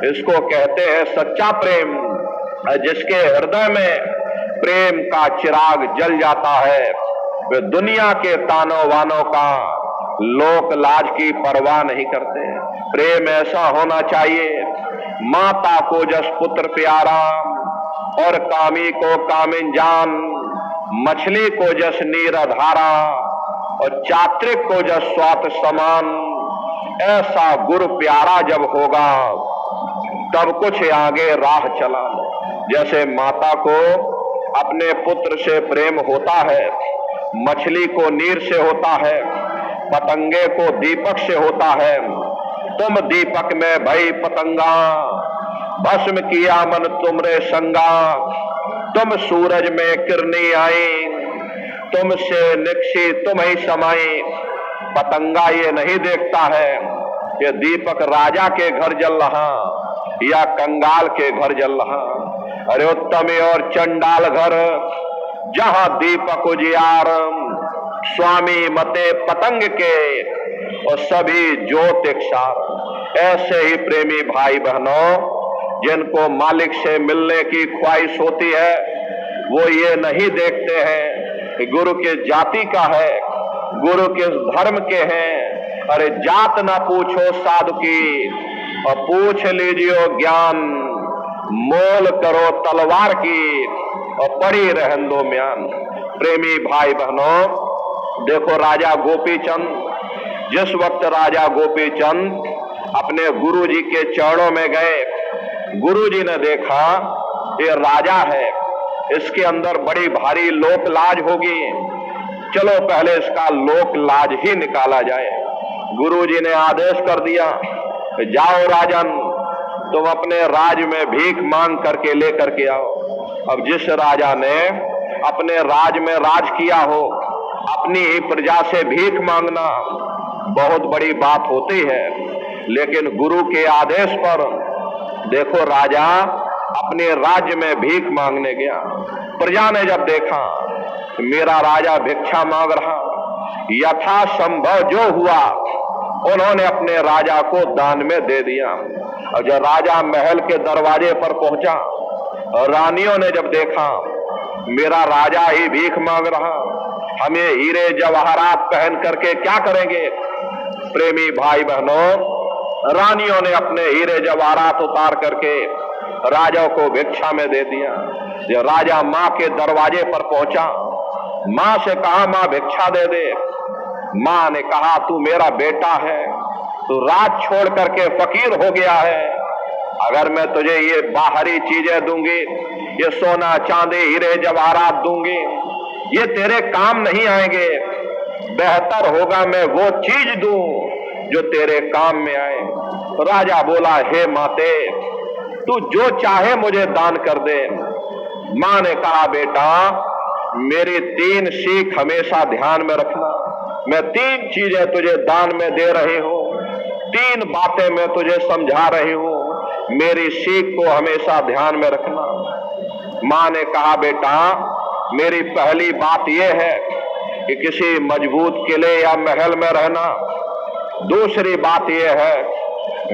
A: इसको कहते हैं सच्चा प्रेम। जिसके हृदय में प्रेम का चिराग जल जाता है वे दुनिया के तानों वानों का लोक लाज की परवाह नहीं करते। प्रेम ऐसा होना चाहिए, माता को जस पुत्र प्यारा, और कामी को कामिन जान, मछली को जस नीर धारा, और चात्रिक को जस स्वात समान। ऐसा गुरु प्यारा जब होगा तब कुछ आगे राह चला। जैसे माता को अपने पुत्र से प्रेम होता है, मछली को नीर से होता है, पतंगे को दीपक से होता है। तुम दीपक में भई पतंगा, भस्म किया मन तुमरे संगा। तुम सूरज में किरनी आई, तुमसे निकसी तुम ही समाई। पतंगा ये नहीं देखता है कि दीपक राजा के घर जल रहा या कंगाल के घर जल रहा। अरे उत्तम और चंडाल घर जहां दीपक उजियार, स्वामी मते पतंग के और सभी ज्योत इकसार। ऐसे ही प्रेमी भाई बहनों, जिनको मालिक से मिलने की ख्वाहिश होती है वो ये नहीं देखते हैं कि गुरु के जाति का है, गुरु किस धर्म के हैं। अरे जात ना पूछो साधु की, और पूछ लीजिए ज्ञान। मोल करो तलवार की, और पड़ी रहन दो म्यान। प्रेमी भाई बहनों, देखो राजा गोपीचंद, जिस वक्त राजा गोपीचंद अपने गुरु जी के चरणों में गए, गुरु जी ने देखा ये राजा है, इसके अंदर बड़ी भारी लोक लाज होगी, चलो पहले इसका लोक लाज ही निकाला जाए। गुरु जी ने आदेश कर दिया, जाओ राजन, तुम अपने राज में भीख मांग करके लेकर के आओ। अब जिस राजा ने अपने राज में राज किया हो, अपनी ही प्रजा से भीख मांगना बहुत बड़ी बात होती है, लेकिन गुरु के आदेश पर देखो राजा अपने राज्य में भीख मांगने गया। प्रजा ने जब देखा मेरा राजा भिक्षा मांग रहा, यथासंभव जो हुआ उन्होंने अपने राजा को दान में दे दिया। और जब राजा महल के दरवाजे पर पहुंचा, रानियों ने जब देखा मेरा राजा ही भीख मांग रहा, हमें हीरे जवाहरात पहन करके क्या करेंगे। प्रेमी भाई बहनों, रानियों ने अपने हीरे जवाहरात उतार करके राजा को भिक्षा में दे दिया। जब राजा माँ के दरवाजे पर पहुंचा, माँ से कहा माँ भिक्षा दे दे। माँ ने कहा तू मेरा बेटा है, तू राज छोड़ करके फकीर हो गया है, अगर मैं तुझे ये बाहरी चीजें दूंगी, ये सोना चांदी हीरे जवाहरात दूंगी, ये तेरे काम नहीं आएंगे। बेहतर होगा मैं वो चीज दूं जो तेरे काम में आए। राजा बोला हे माते, तू जो चाहे मुझे दान कर दे। माँ ने कहा बेटा मेरी 3 सीख हमेशा ध्यान में रखना। मैं 3 चीजें तुझे दान में दे रही हूँ, 3 बातें मैं तुझे समझा रही हूँ, मेरी सीख को हमेशा ध्यान में रखना। माँ ने कहा बेटा मेरी पहली बात यह है कि किसी मजबूत किले या महल में रहना। दूसरी बात यह है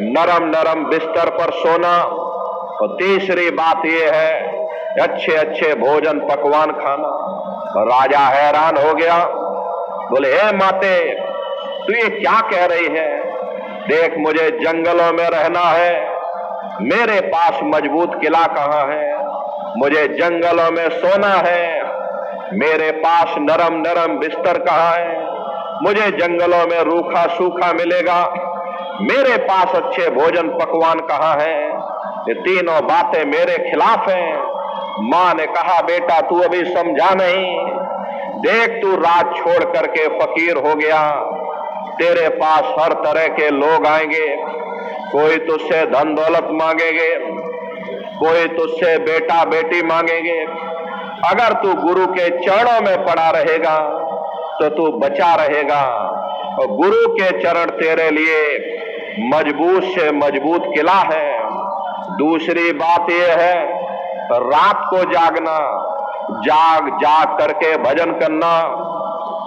A: नरम नरम बिस्तर पर सोना। और तीसरी बात यह है अच्छे अच्छे भोजन पकवान खाना। राजा हैरान हो गया, बोले हे माते तू ये क्या कह रही है। देख मुझे जंगलों में रहना है, मेरे पास मजबूत किला कहाँ है। मुझे जंगलों में सोना है, मेरे पास नरम नरम बिस्तर कहाँ है। मुझे जंगलों में रूखा सूखा मिलेगा, मेरे पास अच्छे भोजन पकवान कहाँ है। ये तीनों बातें मेरे खिलाफ हैं। माँ ने कहा बेटा तू अभी समझा नहीं। देख तू राज छोड़ करके फकीर हो गया, तेरे पास हर तरह के लोग आएंगे। कोई तुझसे धन दौलत मांगेंगे, कोई तुझसे बेटा बेटी मांगेंगे। अगर तू गुरु के चरणों में पड़ा रहेगा तो तू बचा रहेगा। और गुरु के चरण तेरे लिए मजबूत से मजबूत किला है। दूसरी बात यह है रात को जागना, जाग जाग करके भजन करना।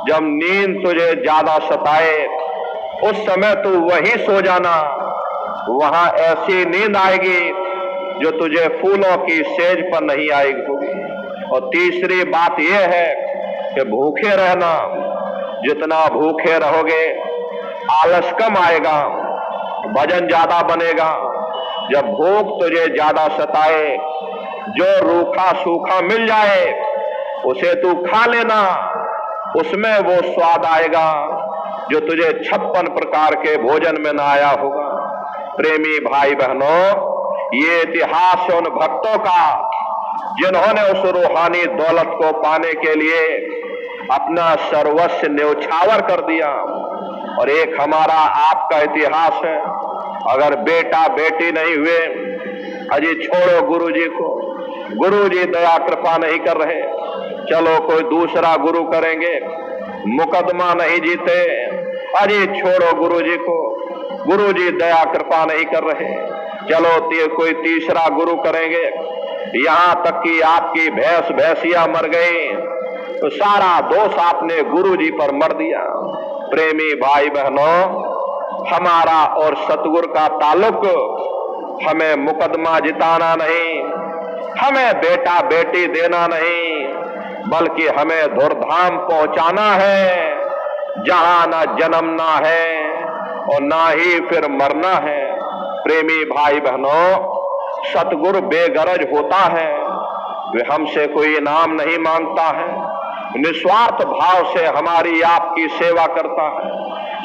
A: जब नींद तुझे ज्यादा सताए उस समय तू वहीं सो जाना, वहां ऐसी नींद आएगी जो तुझे फूलों की सेज पर नहीं आएगी। और तीसरी बात यह है कि भूखे रहना। जितना भूखे रहोगे आलस कम आएगा, भजन ज्यादा बनेगा। जब भूख तुझे ज्यादा सताए, जो रूखा सूखा मिल जाए उसे तू खा लेना, उसमें वो स्वाद आएगा जो तुझे 56 प्रकार के भोजन में ना आया होगा। प्रेमी भाई बहनों, ये इतिहास है उन भक्तों का जिन्होंने उस रूहानी दौलत को पाने के लिए अपना सर्वस्व न्यौछावर कर दिया। और एक हमारा आपका इतिहास है। अगर बेटा बेटी नहीं हुए, अजी छोड़ो गुरुजी को, गुरुजी दया कृपा नहीं कर रहे, चलो कोई दूसरा गुरु करेंगे। मुकदमा नहीं जीते, अजी छोड़ो गुरुजी को, गुरुजी दया कृपा नहीं कर रहे, चलो कोई तीसरा गुरु करेंगे। यहां तक कि आपकी भैंसिया मर गई तो सारा दोष आपने गुरुजी पर मर दिया। प्रेमी भाई बहनों, हमारा और सतगुरु का ताल्लुक हमें मुकदमा जिताना नहीं, हमें बेटा बेटी देना नहीं, बल्कि हमें धुरधाम पहुंचाना है जहां ना जन्मना है और ना ही फिर मरना है। प्रेमी भाई बहनों, सतगुरु बेगरज होता है, वे हमसे कोई इनाम नहीं मांगता है, निस्वार्थ भाव से हमारी आपकी सेवा करता है।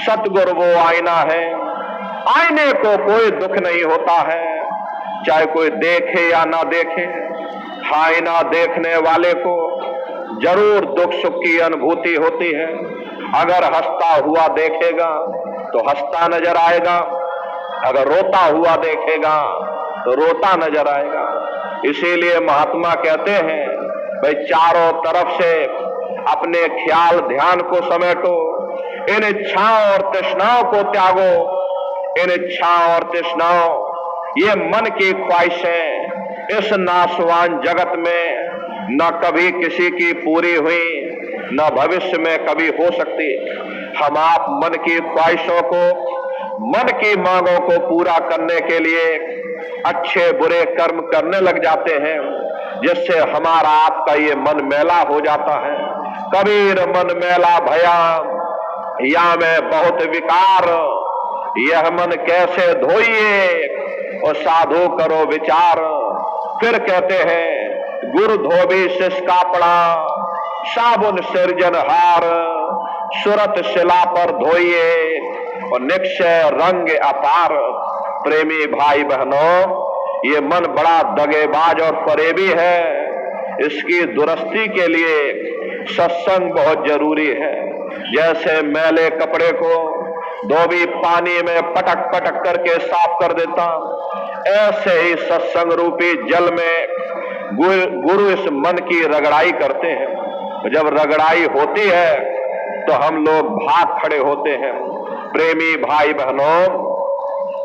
A: सतगुरु वो आईना है, आईने को कोई दुख नहीं होता है, चाहे कोई देखे या ना देखे। आईना देखने वाले को जरूर दुख सुख की अनुभूति होती है। अगर हंसता हुआ देखेगा तो हंसता नजर आएगा, अगर रोता हुआ देखेगा तो रोता नजर आएगा। इसीलिए महात्मा कहते हैं भाई चारों तरफ से अपने ख्याल ध्यान को समेटो, इन इच्छाओं और तृष्णाओं को त्यागो। इन इच्छाओं और तृष्णाओं, ये मन की ख्वाहिशें इस नाशवान जगत में न कभी किसी की पूरी हुई, न भविष्य में कभी हो सकती। हम आप मन की ख्वाहिशों को, मन की मांगों को पूरा करने के लिए अच्छे बुरे कर्म करने लग जाते हैं, जिससे हमारा आपका ये मन मैला हो जाता है। कबीर मन मैला भया, या में बहुत विकार, यह मन कैसे धोइए और साधु करो विचार। फिर कहते हैं गुरु धोबी शिष कापड़ा, साबुन सिरजनहार, सुरत शिला पर धोइए और निक्षय रंग अपार। प्रेमी भाई बहनों, ये मन बड़ा दगेबाज और फरेबी है। इसकी दुरुस्ती के लिए सत्संग बहुत जरूरी है। जैसे मैले कपड़े को धोबी पानी में पटक पटक करके साफ कर देता, ऐसे ही सत्संग रूपी जल में गुरु इस मन की रगड़ाई करते हैं। जब रगड़ाई होती है तो हम लोग भाग खड़े होते हैं। प्रेमी भाई बहनों,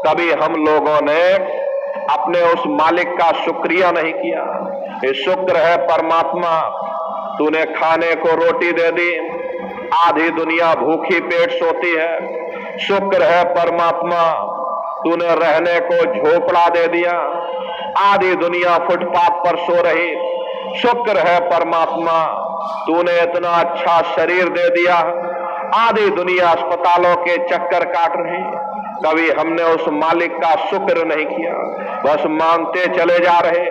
A: कभी हम लोगों ने अपने उस मालिक का शुक्रिया नहीं किया। ये शुक्र है परमात्मा, तूने खाने को रोटी दे दी, आधी दुनिया भूखी पेट सोती है। शुक्र है परमात्मा, तूने रहने को झोपड़ा दे दिया, आधी दुनिया फुटपाथ पर सो रही। शुक्र है परमात्मा, तूने इतना अच्छा शरीर दे दिया, आधी दुनिया अस्पतालों के चक्कर काट रही। कभी हमने उस मालिक का शुक्र नहीं किया, बस मांगते चले जा रहे,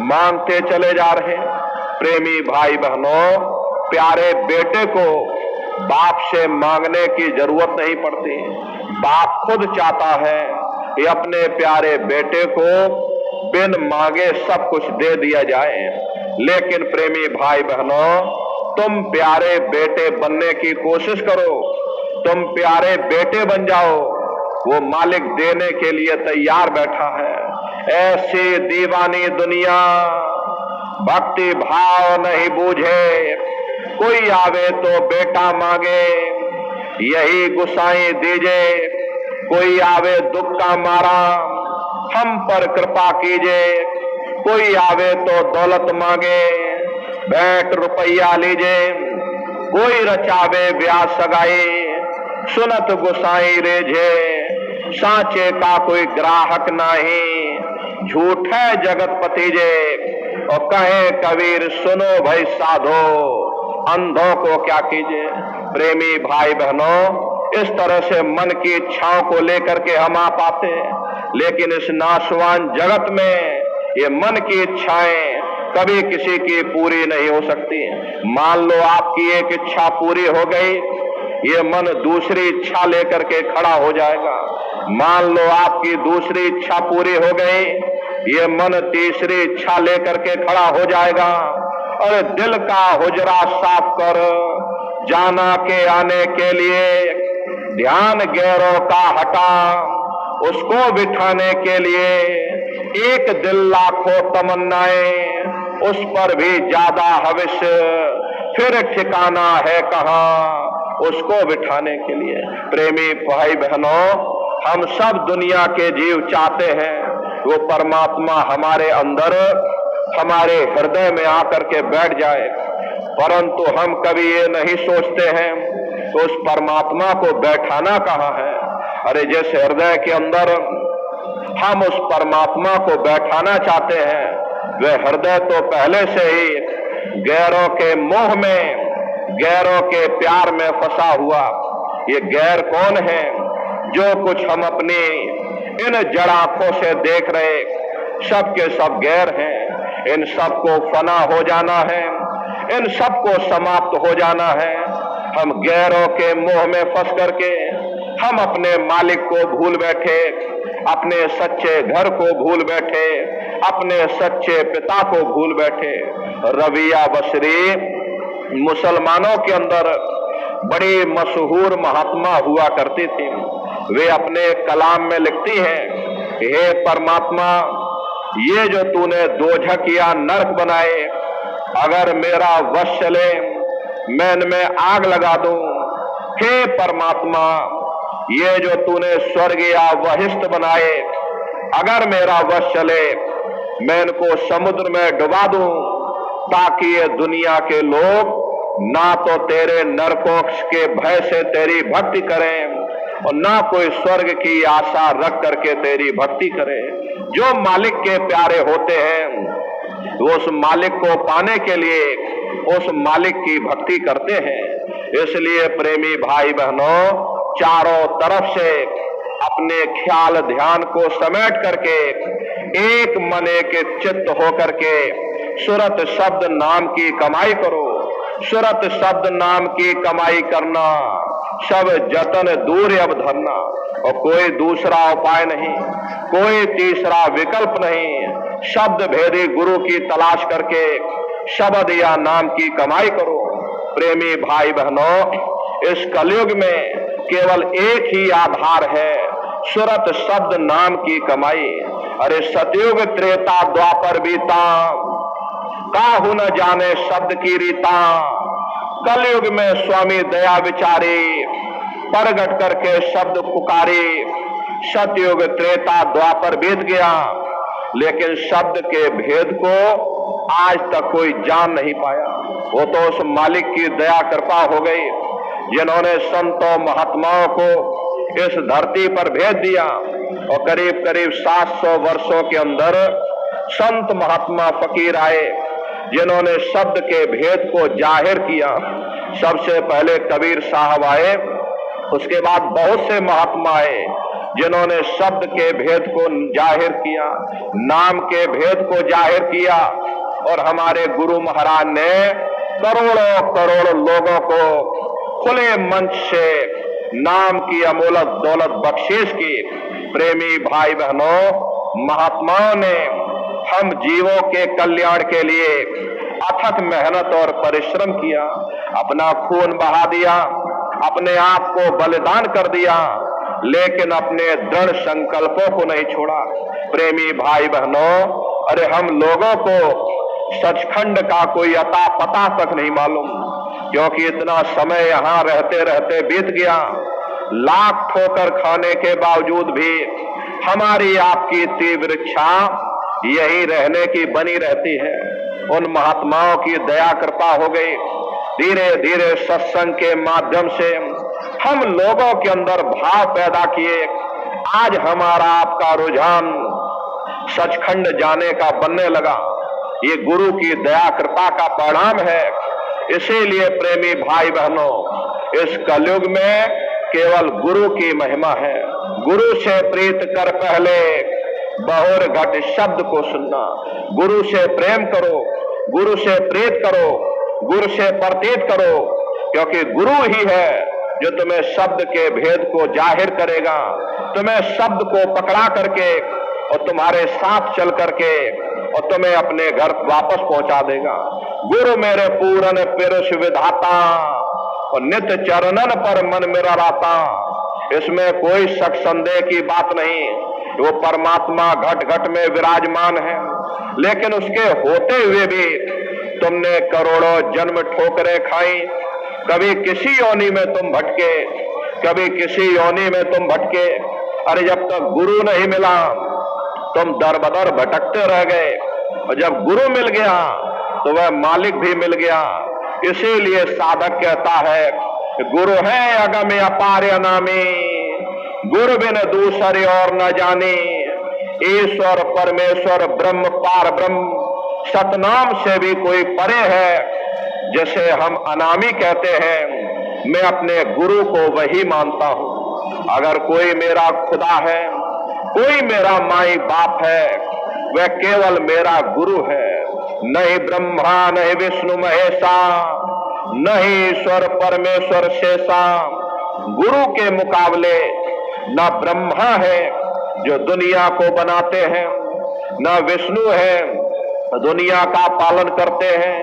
A: मांगते चले जा रहे। प्रेमी भाई बहनों, प्यारे बेटे को बाप से मांगने की जरूरत नहीं पड़ती। बाप खुद चाहता है कि अपने प्यारे बेटे को बिन मांगे सब कुछ दे दिया जाए। लेकिन प्रेमी भाई बहनों, तुम प्यारे बेटे बनने की कोशिश करो, तुम प्यारे बेटे बन जाओ, वो मालिक देने के लिए तैयार बैठा है। ऐसी दीवानी दुनिया भक्ति भाव नहीं बूझे, कोई आवे तो बेटा मांगे, यही गुसाई दीजे। कोई आवे दुख का मारा, हम पर कृपा कीजिए, कोई आवे तो दौलत मांगे, भेंट रुपया लीजिए। कोई रचावे ब्याह सगाई, सुनत गुसाई रेझे, सांचे का कोई ग्राहक नहीं, झूठ है जगत पतिजे। और कहे कबीर सुनो भाई साधो, अंधों को क्या कीजिए। प्रेमी भाई बहनों, इस तरह से मन की इच्छाओं को लेकर के हम आप आते हैं, लेकिन इस नाशवान जगत में ये मन की इच्छाएं कभी किसी की पूरी नहीं हो सकती। मान लो आपकी एक इच्छा पूरी हो गई, ये मन दूसरी इच्छा लेकर के खड़ा हो जाएगा। मान लो आपकी दूसरी इच्छा पूरी हो गई, ये मन तीसरी इच्छा लेकर के खड़ा हो जाएगा। और दिल का हुजरा साफ कर, जाना के आने के लिए ध्यान गैरों का हटा, उसको बिठाने के लिए एक दिल लाखों तमन्नाएं, उस पर भी ज्यादा हविष, फिर ठिकाना है कहाँ उसको बिठाने के लिए। प्रेमी भाई बहनों, हम सब दुनिया के जीव चाहते हैं वो परमात्मा हमारे अंदर, हमारे हृदय में आकर के बैठ जाए, परंतु हम कभी ये नहीं सोचते हैं तो उस परमात्मा को बैठाना कहाँ है। अरे जिस हृदय के अंदर हम उस परमात्मा को बैठाना चाहते हैं, वह हृदय तो पहले से ही गैरों के मोह में, गैरों के प्यार में फंसा हुआ। ये गैर कौन है? जो कुछ हम अपनी इन जड़ आंखों से देख रहे, सब के सब गैर हैं। इन सब को फना हो जाना है, इन सब को समाप्त हो जाना है। हम गैरों के मोह में फंस करके हम अपने मालिक को भूल बैठे, अपने सच्चे घर को भूल बैठे, अपने सच्चे पिता को भूल बैठे। रबिया बसरी मुसलमानों के अंदर बड़ी मशहूर महात्मा हुआ करती थी। वे अपने कलाम में लिखती हैं, हे परमात्मा, ये जो तूने दोजख या नरक बनाए, अगर मेरा वश चले, मैं इनमें आग लगा दूं। हे परमात्मा, ये जो तूने स्वर्ग या वहिष्ठ बनाए, अगर मेरा वश चले मैं इनको समुद्र में डुबा दूं, ताकि ये दुनिया के लोग ना तो तेरे नरकों के भय से तेरी भक्ति करें और ना कोई स्वर्ग की आशा रख करके तेरी भक्ति करे। जो मालिक के प्यारे होते हैं वो उस मालिक को पाने के लिए उस मालिक की भक्ति करते हैं। इसलिए प्रेमी भाई बहनों, चारों तरफ से अपने ख्याल ध्यान को समेट करके एक मन एक चित्त होकर के सूरत शब्द नाम की कमाई करो। सूरत शब्द नाम की कमाई करना, सब जतन दूर अब धरना, और कोई दूसरा उपाय नहीं, कोई तीसरा विकल्प नहीं। शब्द भेदी गुरु की तलाश करके शब्द या नाम की कमाई करो। प्रेमी भाई बहनों, इस कलयुग में केवल एक ही आधार है, सूरत शब्द नाम की कमाई। अरे सतयुग त्रेता द्वापर बीता, काहू न जाने शब्द की रीता। कलयुग में स्वामी दया विचारे, प्रगट करके शब्द पुकारे। सतयुग त्रेता द्वापर बीत गया, लेकिन शब्द के भेद को आज तक कोई जान नहीं पाया। वो तो उस मालिक की दया कृपा हो गई जिन्होंने संतों महात्माओं को इस धरती पर भेज दिया, और करीब करीब 700 वर्षों के अंदर संत महात्मा फकीर आए जिन्होंने शब्द के भेद को जाहिर किया। सबसे पहले कबीर साहब आए, उसके बाद बहुत से महात्मा आए जिन्होंने शब्द के भेद को जाहिर किया, नाम के भेद को जाहिर किया, और हमारे गुरु महाराज ने करोड़ों करोड़ लोगों को खुले मंच से नाम की अमूलक दौलत बख्शीश की। प्रेमी भाई बहनों, महात्माओं ने हम जीवों के कल्याण के लिए अथक मेहनत और परिश्रम किया, अपना खून बहा दिया, अपने आप को बलिदान कर दिया, लेकिन अपने दृढ़ संकल्पों को नहीं छोड़ा। प्रेमी भाई बहनों, अरे हम लोगों को सचखंड का कोई अता पता तक नहीं मालूम, क्योंकि इतना समय यहाँ रहते रहते बीत गया। लाख ठोकर खाने के बावजूद भी हमारी आपकी तीव्र इच्छा यही रहने की बनी रहती है। उन महात्माओं की दया कृपा हो गई। धीरे धीरे सत्संग के माध्यम से हम लोगों के अंदर भाव पैदा किए। आज हमारा आपका रुझान सचखंड जाने का बनने लगा। ये गुरु की दया कृपा का परिणाम है। इसीलिए प्रेमी भाई बहनों, इस कलयुग में केवल गुरु की महिमा है। गुरु से प्रीत कर पहले बहुर घट शब्द को सुनना। गुरु से प्रेम करो, गुरु से प्रीत करो, गुरु से प्रतीत करो, क्योंकि गुरु ही है जो तुम्हें शब्द के भेद को जाहिर करेगा, तुम्हें शब्द को पकड़ा करके और तुम्हारे साथ चल करके और तुम्हें अपने घर वापस पहुंचा देगा। गुरु मेरे पूरन पिरुष विधाता और नित्य चरणन पर मन मेरा राता। इसमें कोई शक संदेह की बात नहीं। वो परमात्मा घट घट में विराजमान है, लेकिन उसके होते हुए भी तुमने करोड़ों जन्म ठोकरें खाई। कभी किसी योनि में तुम भटके, कभी किसी योनि में तुम भटके। अरे जब तक गुरु नहीं मिला तुम दर बदर भटकते रह गए, और जब गुरु मिल गया तो वह मालिक भी मिल गया। इसीलिए साधक कहता है, गुरु है अगम अपार अनामी, गुरु बिन दूसरे और न जाने। ईश्वर परमेश्वर ब्रह्म पार ब्रह्म, सतनाम से भी कोई परे है, जैसे हम अनामी कहते हैं। मैं अपने गुरु को वही मानता हूं। अगर कोई मेरा खुदा है, कोई मेरा माई बाप है, वह केवल मेरा गुरु है। नहीं ब्रह्मा नहीं विष्णु महेशा, नहीं ईश्वर परमेश्वर शेषा। गुरु के मुकाबले न ब्रह्मा है जो दुनिया को बनाते हैं, न विष्णु है दुनिया का पालन करते हैं,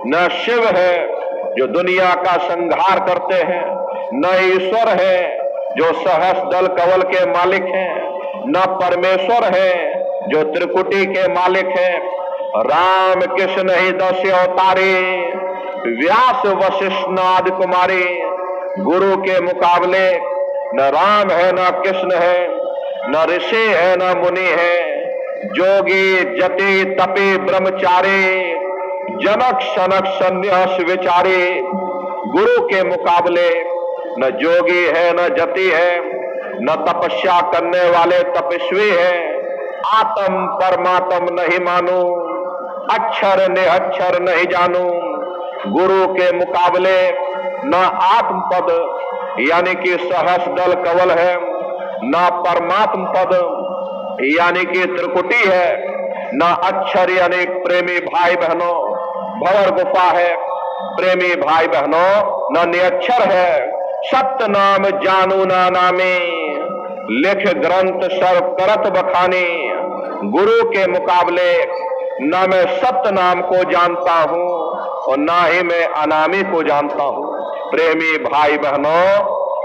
A: न शिव है जो दुनिया का संहार करते हैं, न ईश्वर है जो सहस्र दल कवल के मालिक हैं, न परमेश्वर है जो त्रिकुटी के मालिक हैं। राम कृष्ण ही 10 अवतारे, व्यास वशिष्ठ नाद कुमारी, गुरु के मुकाबले न राम है न कृष्ण है, न ऋषि है न मुनि है। जोगी जति तपी ब्रह्मचारी, जनक सनक संन्यास विचारी। गुरु के मुकाबले न जोगी है न जति है, न तपस्या करने वाले तपस्वी है। आत्म परमात्म नहीं मानू, अक्षर निरक्षर नहीं जानू। गुरु के मुकाबले न आत्म पद यानी कि सहस्र दल कवल है, न परमात्म पद यानी कि त्रिकुटी है, न अक्षर यानी प्रेमी भाई बहनों भंवर गुफा है। प्रेमी भाई बहनों न निरक्षर है। सत्य नाम जानू ना नामे, लिख ग्रंथ सर्व करत बखानी। गुरु के मुकाबले न मैं सत्य नाम को जानता हूं और ना ही मैं अनामी को जानता हूं। प्रेमी भाई बहनों,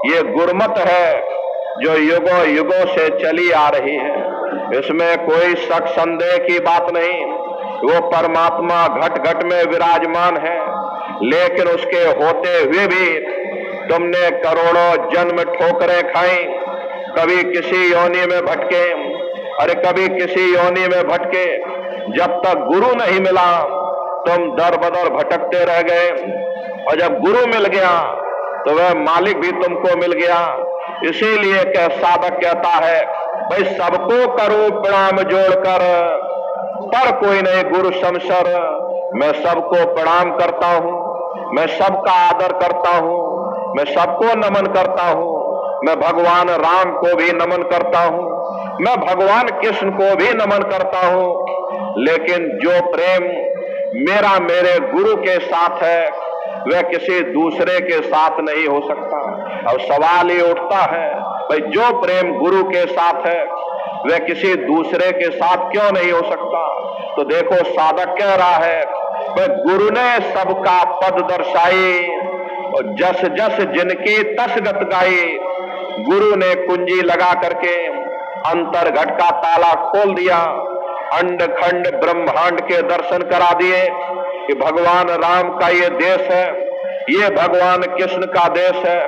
A: ये गुरमत है जो युगों युगों से चली आ रही है। इसमें कोई शक संदेह की बात नहीं। वो परमात्मा घट घट में विराजमान है, लेकिन उसके होते हुए भी तुमने करोड़ों जन्म ठोकरें खाई, कभी किसी योनि में भटके, अरे कभी किसी योनि में भटके। जब तक गुरु नहीं मिला तुम दर बदर भटकते रह गए, और जब गुरु मिल गया तो वह मालिक भी तुमको मिल गया। इसीलिए साधक कहता है, भाई सबको करो प्रणाम जोड़कर, पर कोई नहीं गुरु समसर। मैं सबको प्रणाम करता हूँ, मैं सबका आदर करता हूँ, मैं सबको नमन करता हूँ। मैं भगवान राम को भी नमन करता हूँ, मैं भगवान कृष्ण को भी नमन करता हूँ। लेकिन जो प्रेम मेरा मेरे गुरु के साथ है वह किसी दूसरे के साथ नहीं हो सकता। अब सवाल ये उठता है, भाई जो प्रेम गुरु के साथ है वह किसी दूसरे के साथ क्यों नहीं हो सकता? तो देखो साधक कह रहा है, वह गुरु ने सबका पद दर्शाई और जस जस जिनकी तसगत गाई। गुरु ने कुंजी लगा करके अंतर घट का ताला खोल दिया, अंड खंड ब्रह्मांड के दर्शन करा दिए कि भगवान राम का ये देश है, ये भगवान कृष्ण का देश है,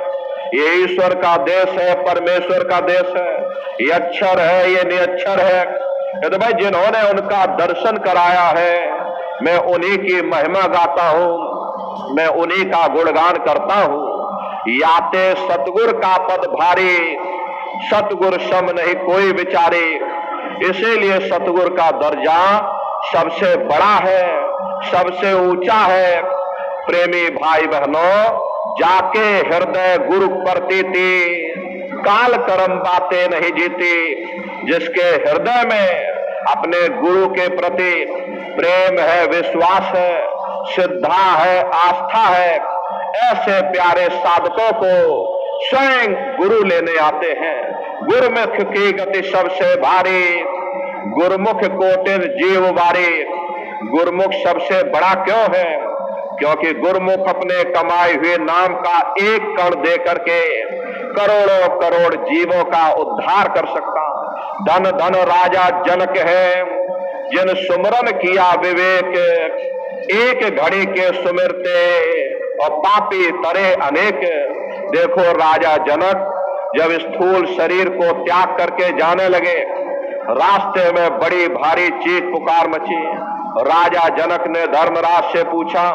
A: ये ईश्वर का देश है, परमेश्वर का देश है, ये अक्षर है, ये निरक्षर है। तो भाई जिन्होंने उनका दर्शन कराया है मैं उन्हीं की महिमा गाता हूं, मैं उन्हीं का गुणगान करता हूं। याते सतगुर का पद भारी, सतगुर सम नहीं कोई विचारे। इसीलिए सतगुर का दर्जा सबसे बड़ा है, सबसे ऊंचा है। प्रेमी भाई बहनों, जाके हृदय गुरु प्रतीति, काल कर्म बातें नहीं जीती। जिसके हृदय में अपने गुरु के प्रति प्रेम है, विश्वास है, श्रद्धा है, आस्था है, ऐसे प्यारे साधकों को स्वयं गुरु लेने आते हैं। गुरुमुख की गति सबसे भारी, गुरुमुख कोटिन जीव बारी। गुरुमुख सबसे बड़ा क्यों है? क्योंकि गुरुमुख अपने कमाए हुए नाम का एक कण दे करके करोड़ों करोड़ जीवों का उद्धार कर सकता। धन धन राजा जनक है, जिन सुमरन किया विवेक, एक घड़ी के सुमिरते और पापी तरे अनेक। देखो राजा जनक जब स्थूल शरीर को त्याग करके जाने लगे, रास्ते में बड़ी भारी चीख पुकार मची। राजा जनक ने धर्मराज से पूछा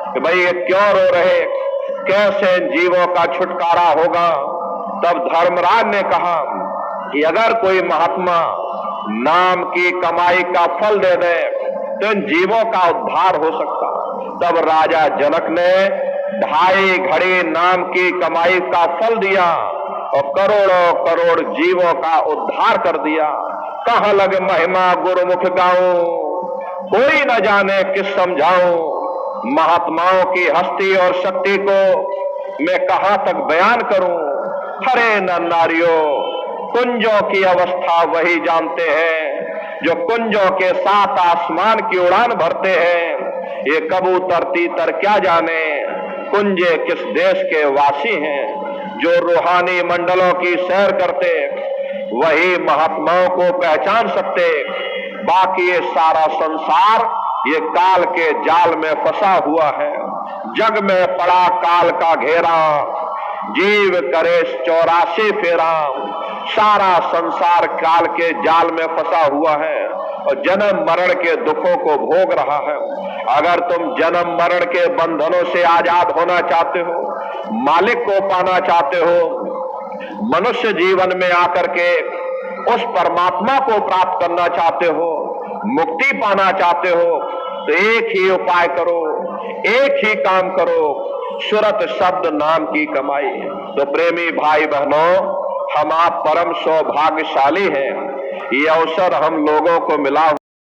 A: कि भाई ये क्यों रो रहे, कैसे इन जीवों का छुटकारा होगा? तब धर्मराज ने कहा कि अगर कोई महात्मा नाम की कमाई का फल दे दे तो इन जीवों का उद्धार हो सकता। तब राजा जनक ने 2.5 घड़ी नाम की कमाई का फल दिया और करोड़ों करोड़ जीवों का उद्धार कर दिया। कहाँ लगे महिमा गुरुमुख गाऊं, कोई न जाने किस समझाऊं। महात्माओं की हस्ती और शक्ति को मैं कहां तक बयान करूं। हरे नर नारियों, कुंजों की अवस्था वही जानते हैं जो कुंजों के साथ आसमान की उड़ान भरते हैं। ये कबूतर तीतर क्या जाने कुंजे किस देश के वासी हैं। जो रूहानी मंडलों की सैर करते वही महात्माओं को पहचान सकते। बाकी ये सारा संसार ये काल के जाल में फंसा हुआ है।
B: जग में पड़ा काल का घेरा, जीव करे 84 फेरा। सारा संसार काल के जाल में फंसा हुआ है और जन्म मरण के दुखों को भोग रहा है। अगर तुम जन्म मरण के बंधनों से आजाद होना चाहते हो, मालिक को पाना चाहते हो, मनुष्य जीवन में आकर के उस परमात्मा को प्राप्त करना चाहते हो, मुक्ति पाना चाहते हो, तो एक ही उपाय करो, एक ही काम करो, सुरत शब्द नाम की कमाई। तो प्रेमी भाई बहनों, हम आप परम सौभाग्यशाली हैं, ये अवसर हम लोगों को मिला